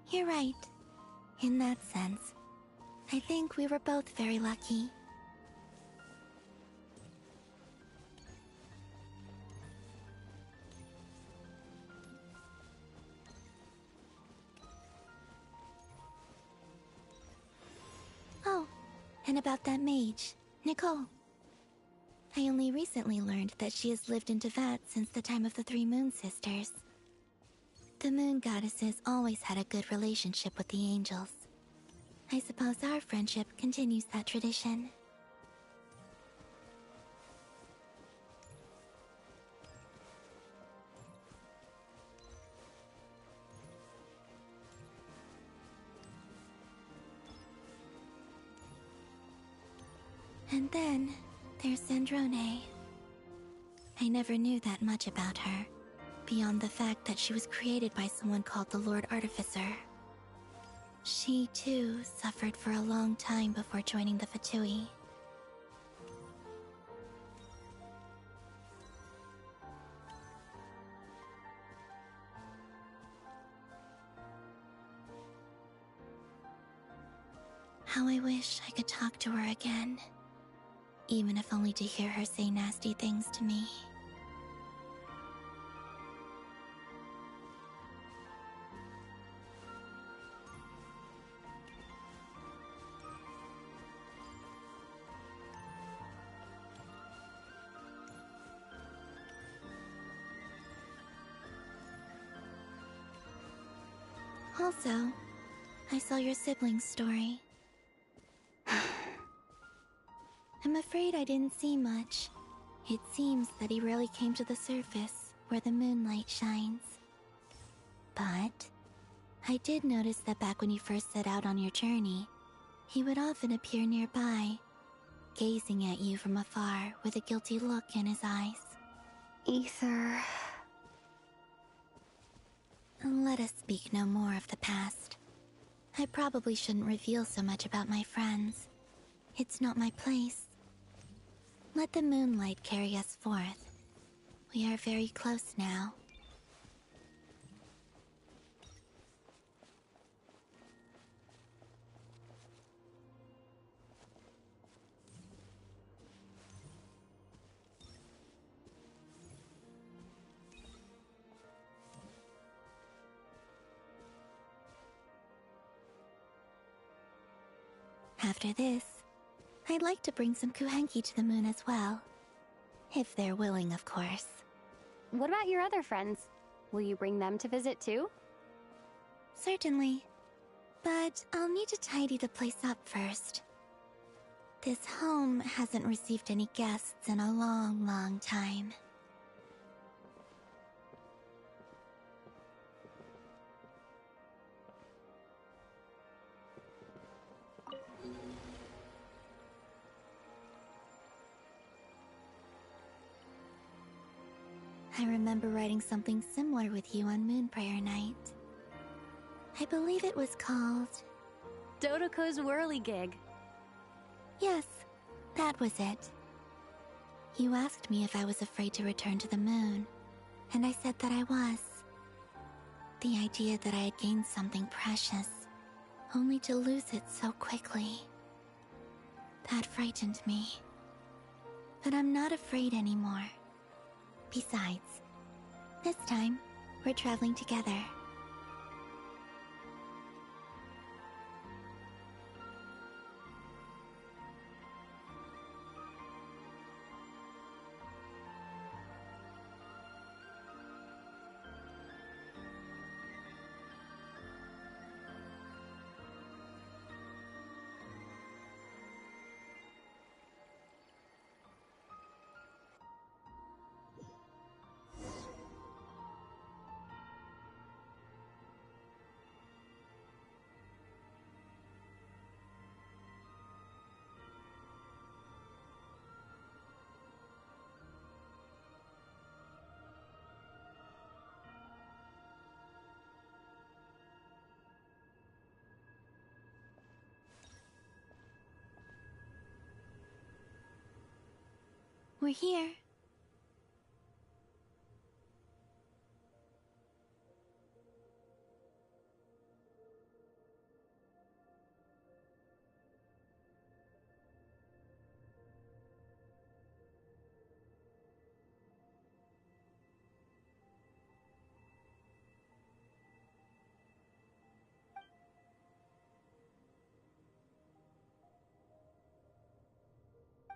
You're right. In that sense, I think we were both very lucky. Oh, and about that mage, Nicole. I only recently learned that she has lived in Teyvat since the time of the Three Moon Sisters. The Moon Goddesses always had a good relationship with the angels. I suppose our friendship continues that tradition. And then, there's Sandrone. I never knew that much about her, beyond the fact that she was created by someone called the Lord Artificer. She, too, suffered for a long time before joining the Fatui. How I wish I could talk to her again. Even if only to hear her say nasty things to me. Also, I saw your sibling's story. I'm afraid I didn't see much. It seems that he rarely came to the surface, where the moonlight shines. But I did notice that back when you first set out on your journey, he would often appear nearby, gazing at you from afar with a guilty look in his eyes. Ether... Let us speak no more of the past. I probably shouldn't reveal so much about my friends. It's not my place. Let the moonlight carry us forth. We are very close now. After this, I'd like to bring some kuhenki to the moon as well. If they're willing, of course. What about your other friends? Will you bring them to visit too? Certainly. But I'll need to tidy the place up first. This home hasn't received any guests in a long, long time. I remember writing something similar with you on Moon Prayer Night. I believe it was called... Dodoko's Whirligig. Yes, that was it. You asked me if I was afraid to return to the moon, and I said that I was. The idea that I had gained something precious, only to lose it so quickly. That frightened me. But I'm not afraid anymore. Besides, this time, we're traveling together. We're here.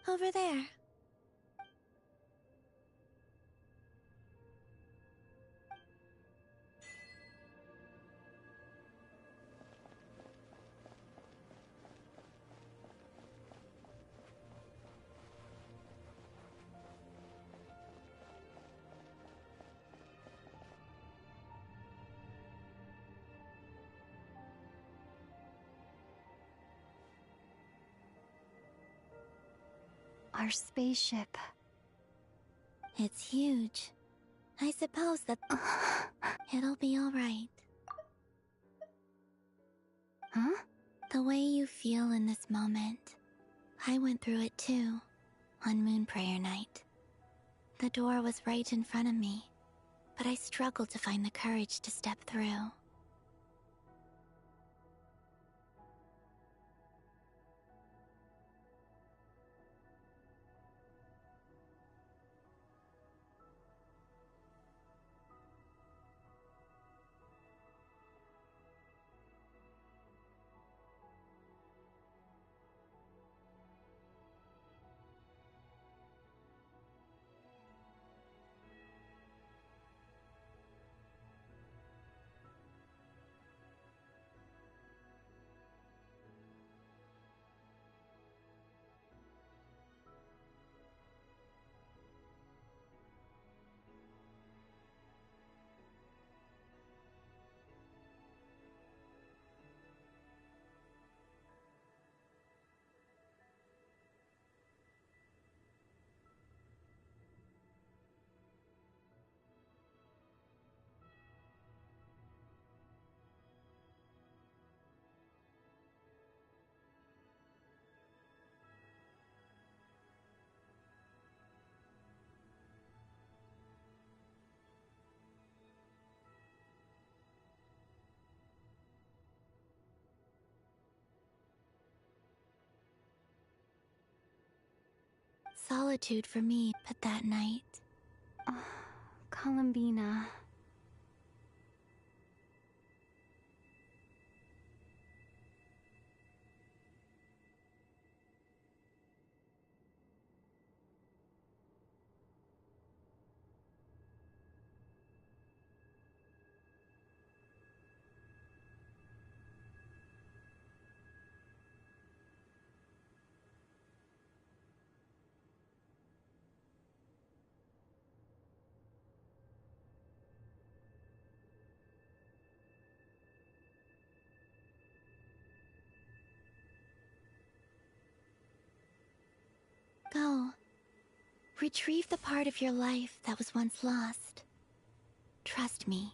Over there. Our spaceship. It's huge. I suppose that... it'll be alright. Huh? The way you feel in this moment, I went through it too, on Moon Prayer Night. The door was right in front of me, but I struggled to find the courage to step through. solitude for me but that night. Columbina. Go. Retrieve the part of your life that was once lost. Trust me,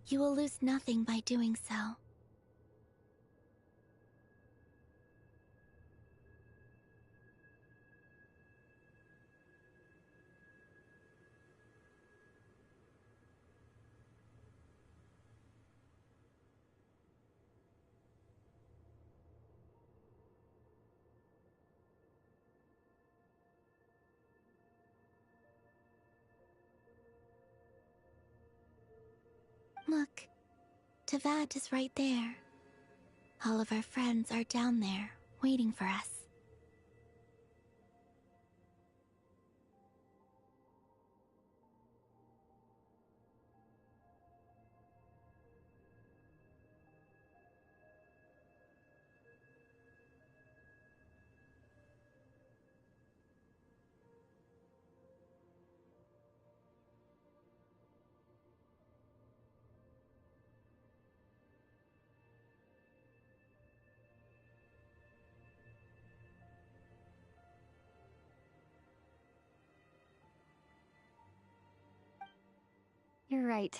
you will lose nothing by doing so. Look, Teyvat is right there. All of our friends are down there, waiting for us. You're right.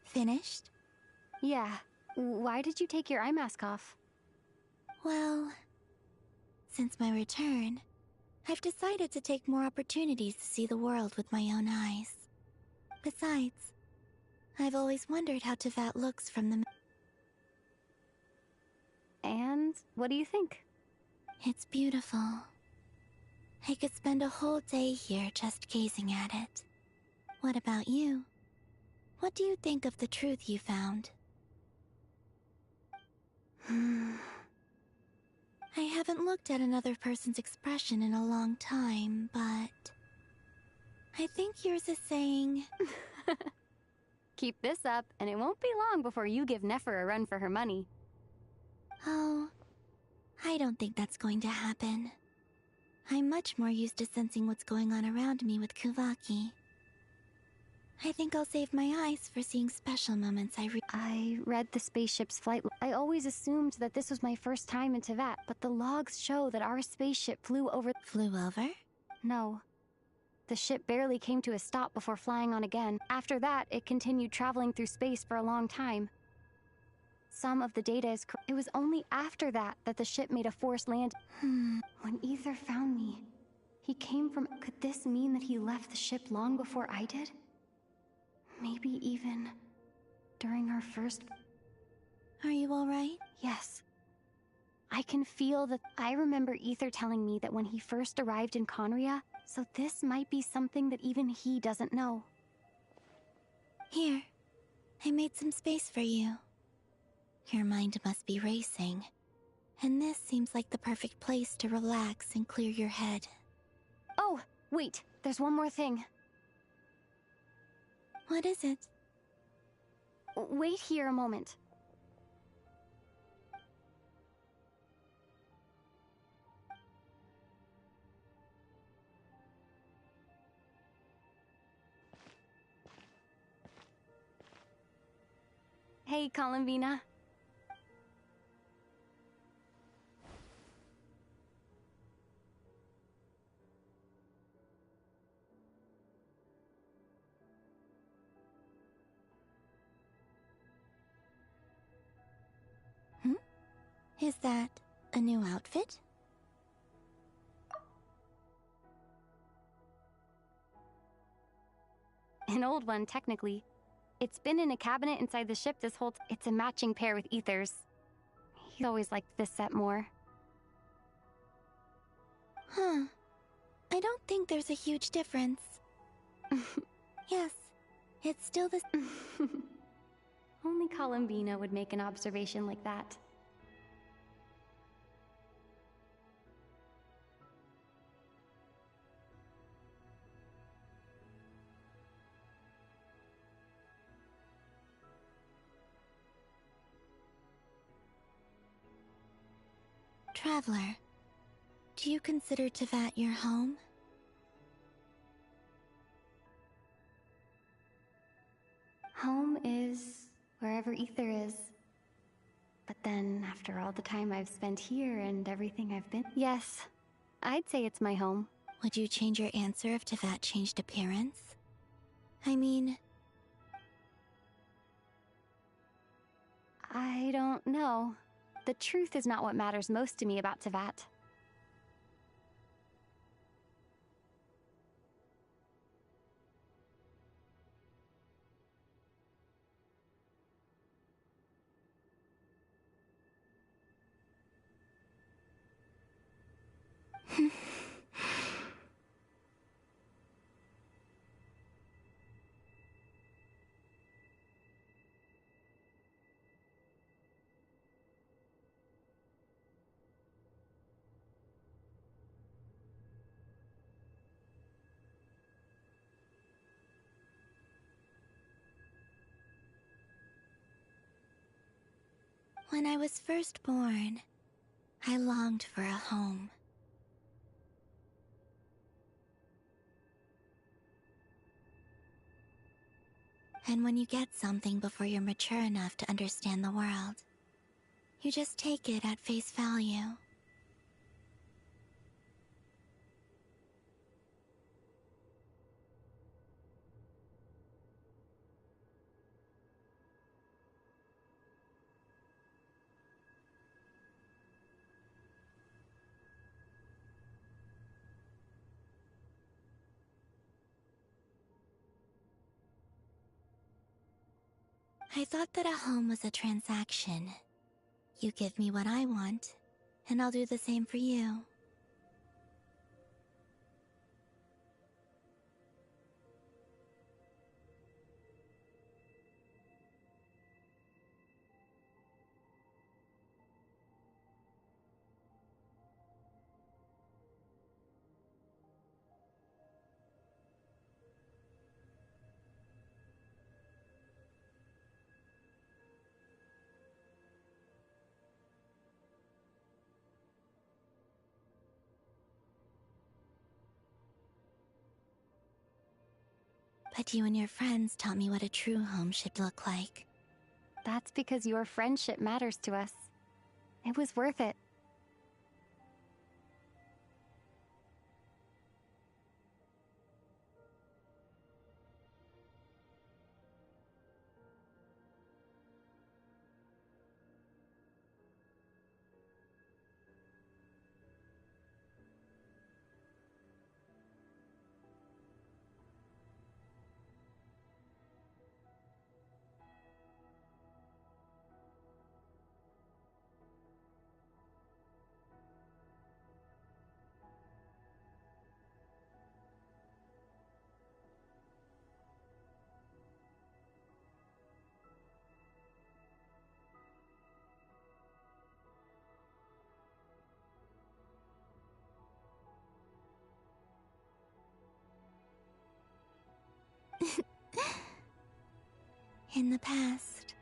Finished? Yeah. Why did you take your eye mask off? Well, since my return, I've decided to take more opportunities to see the world with my own eyes. Besides, I've always wondered how Teyvat looks from the... And what do you think? It's beautiful. I could spend a whole day here just gazing at it. What about you? What do you think of the truth you found? I haven't looked at another person's expression in a long time, but... I think yours is saying... Keep this up, and it won't be long before you give Nefer a run for her money. Oh, I don't think that's going to happen. I'm much more used to sensing what's going on around me with Kuvaki. I think I'll save my eyes for seeing special moments I read the spaceship's flight. I always assumed that this was my first time in Teyvat, but the logs show that our spaceship flew over... Flew over? No. The ship barely came to a stop before flying on again. After that, it continued traveling through space for a long time. Some of the data is It was only after that that the ship made a forced land. Hmm. When Ether found me, He came from... Could this mean that he left the ship long before I did? Maybe even during our first... Are you alright? Yes. I can feel that... I remember Ether telling me that when he first arrived in Conria, so this might be something that even he doesn't know. Here, I made some space for you. Your mind must be racing, and this seems like the perfect place to relax and clear your head. Oh, wait, there's one more thing. What is it? Wait here a moment. Hey, Columbina. Is that a new outfit? An old one, technically. It's been in a cabinet inside the ship this whole It's a matching pair with Ether's. He always liked this set more. Huh. I don't think there's a huge difference. Yes, it's still the... Only Columbina would make an observation like that. Traveler, do you consider Teyvat your home? Home is wherever Ether is. But then, after all the time I've spent here and everything I've been... Yes, I'd say it's my home. Would you change your answer if Teyvat changed appearance? I mean... I don't know. The truth is not what matters most to me about Teyvat. When I was first born, I longed for a home. And when you get something before you're mature enough to understand the world, you just take it at face value. I thought that a home was a transaction. You give me what I want, and I'll do the same for you. But you and your friends taught me what a true home should look like. That's because your friendship matters to us. It was worth it. In the past,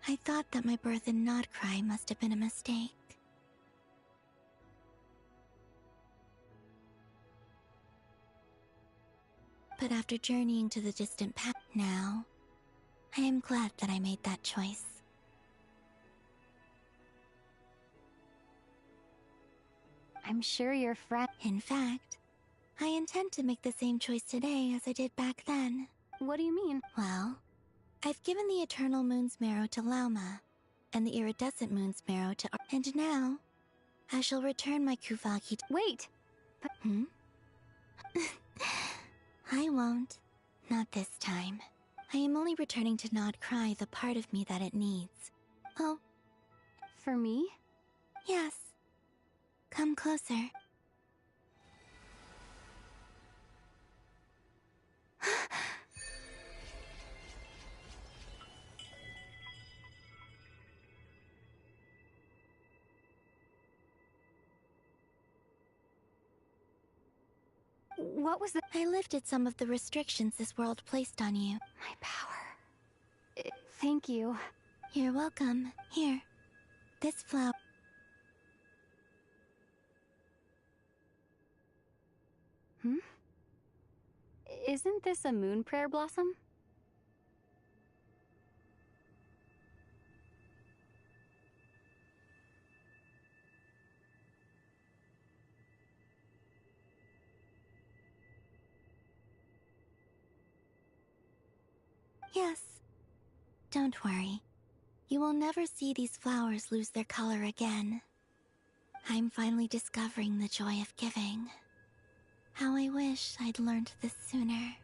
I thought that my birth in Nod-Krai must have been a mistake. But after journeying to the distant past now, I am glad that I made that choice. I'm sure your friend... In fact, I intend to make the same choice today as I did back then. What do you mean? Well, I've given the Eternal Moon's marrow to Lauma, and the Iridescent Moon's marrow to and now, I shall return my Kuvagi to— Wait! But... I won't. Not this time. I am only returning to Nod-Krai the part of me that it needs. Oh. For me? Yes. Come closer. What was that? I lifted some of the restrictions this world placed on you. My power. Thank you. You're welcome. Here. This flower. Isn't this a moon prayer blossom? Yes. Don't worry. You will never see these flowers lose their color again. I'm finally discovering the joy of giving. How I wish I'd learned this sooner.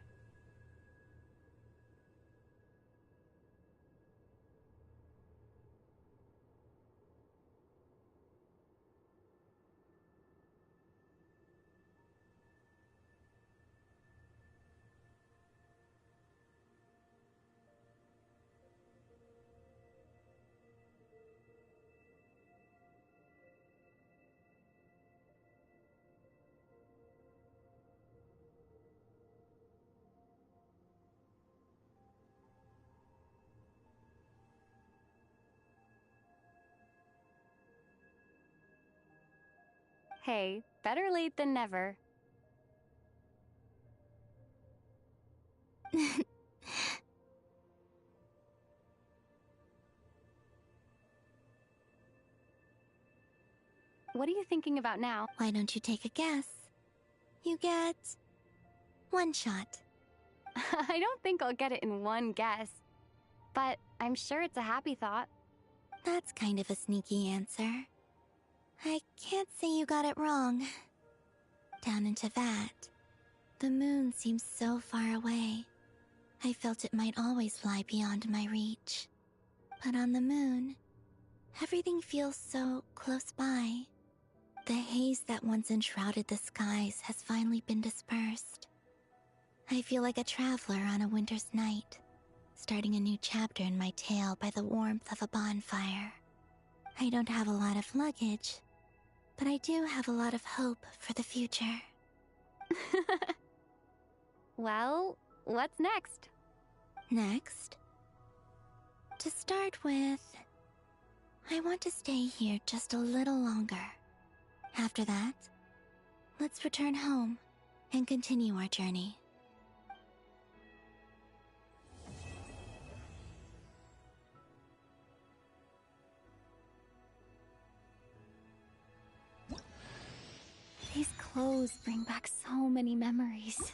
Hey, better late than never. What are you thinking about now? Why don't you take a guess? You get one shot. I don't think I'll get it in one guess, but I'm sure it's a happy thought. That's kind of a sneaky answer. I can't say you got it wrong. Down into that, the moon seems so far away. I felt it might always lie beyond my reach. But on the moon, everything feels so close by. The haze that once enshrouded the skies has finally been dispersed. I feel like a traveler on a winter's night, starting a new chapter in my tale by the warmth of a bonfire. I don't have a lot of luggage, but I do have a lot of hope for the future. Well, what's next? Next? To start with, I want to stay here just a little longer. After that, let's return home and continue our journey. These clothes bring back so many memories.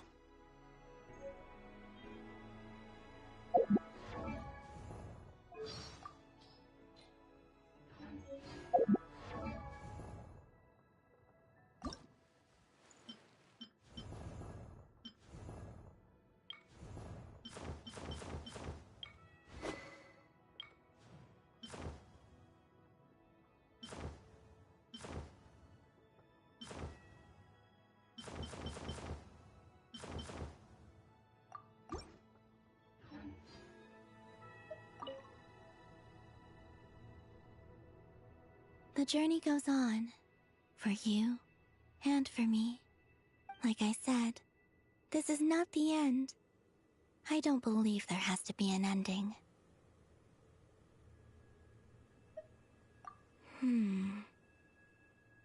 The journey goes on, for you and for me. Like I said, this is not the end. I don't believe there has to be an ending.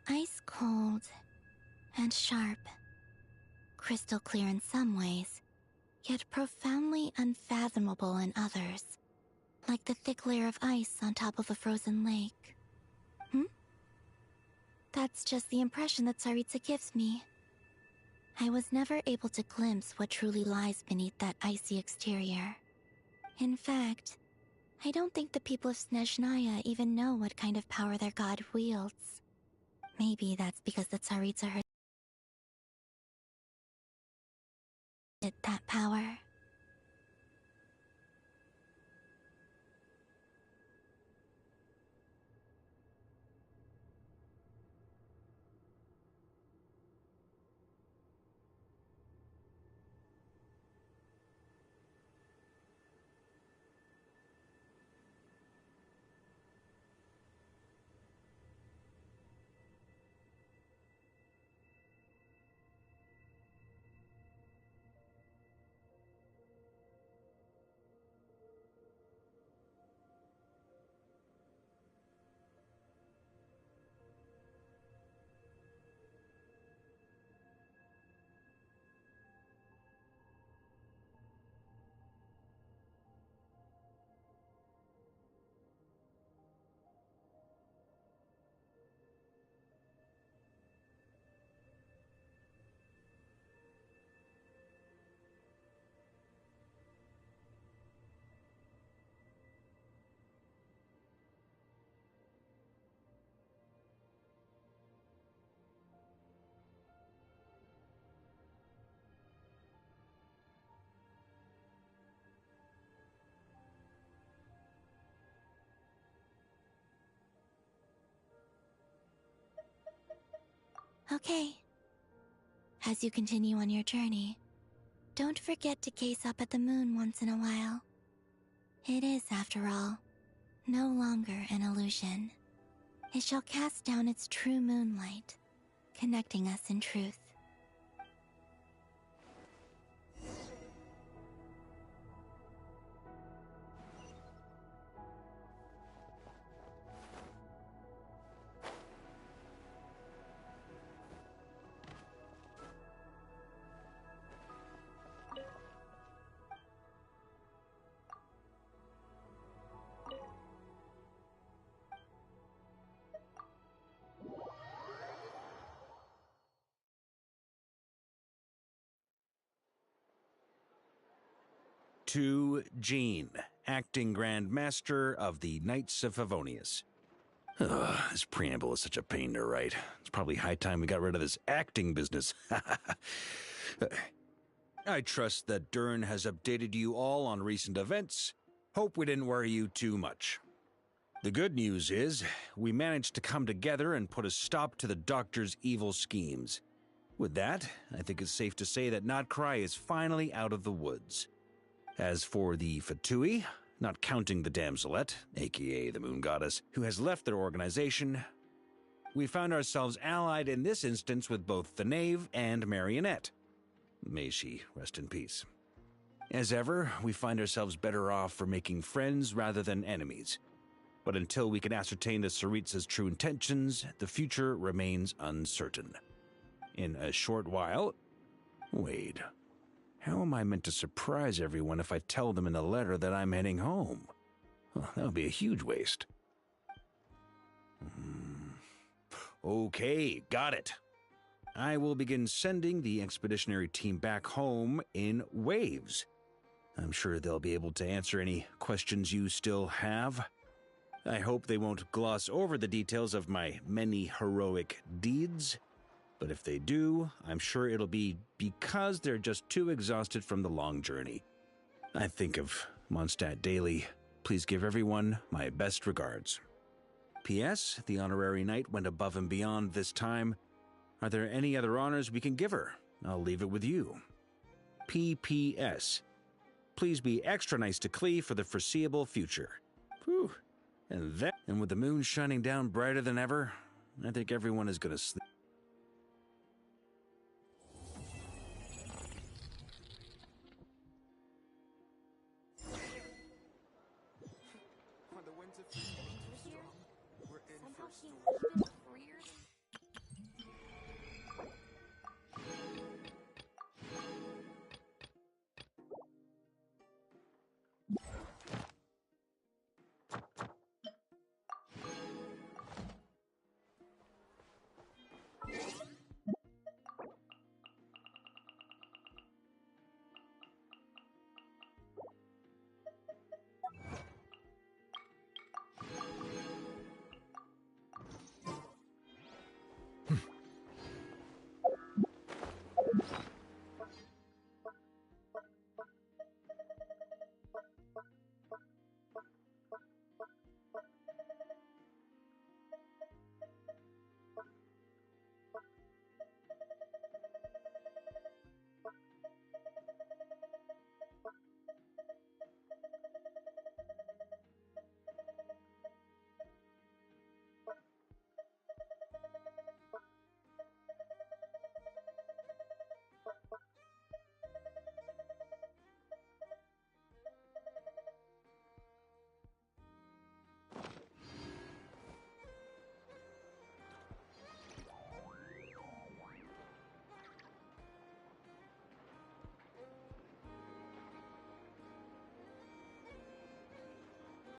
Ice cold and sharp. Crystal clear in some ways, yet profoundly unfathomable in others. Like the thick layer of ice on top of a frozen lake. That's just the impression that Tsaritsa gives me. I was never able to glimpse what truly lies beneath that icy exterior. In fact, I don't think the people of Snezhnaya even know what kind of power their god wields. Maybe that's because the Tsaritsa herself that power. Okay. As you continue on your journey, don't forget to gaze up at the moon once in a while. It is, after all, no longer an illusion. It shall cast down its true moonlight, connecting us in truth. To Jean, acting Grand Master of the Knights of Favonius. This preamble is such a pain to write. It's probably high time we got rid of this acting business. I trust that Dern has updated you all on recent events. Hope we didn't worry you too much. The good news is, we managed to come together and put a stop to the Doctor's evil schemes. With that, I think it's safe to say that Nod-Krai is finally out of the woods. As for the Fatui, not counting the Damselette, aka the Moon Goddess, who has left their organization, we found ourselves allied in this instance with both the Knave and Marionette. May she rest in peace. As ever, we find ourselves better off for making friends rather than enemies. But until we can ascertain the Tsaritsa's true intentions, the future remains uncertain. In a short while... Wait... How am I meant to surprise everyone if I tell them in the letter that I'm heading home? Well, that would be a huge waste. Okay, got it. I will begin sending the expeditionary team back home in waves. I'm sure they'll be able to answer any questions you still have. I hope they won't gloss over the details of my many heroic deeds. But if they do, I'm sure it'll be because they're just too exhausted from the long journey. I think of Mondstadt daily. Please give everyone my best regards. P.S. The honorary knight went above and beyond this time. Are there any other honors we can give her? I'll leave it with you. P.P.S. Please be extra nice to Klee for the foreseeable future. Whew. And with the moon shining down brighter than ever, I think everyone is going to sleep. talking even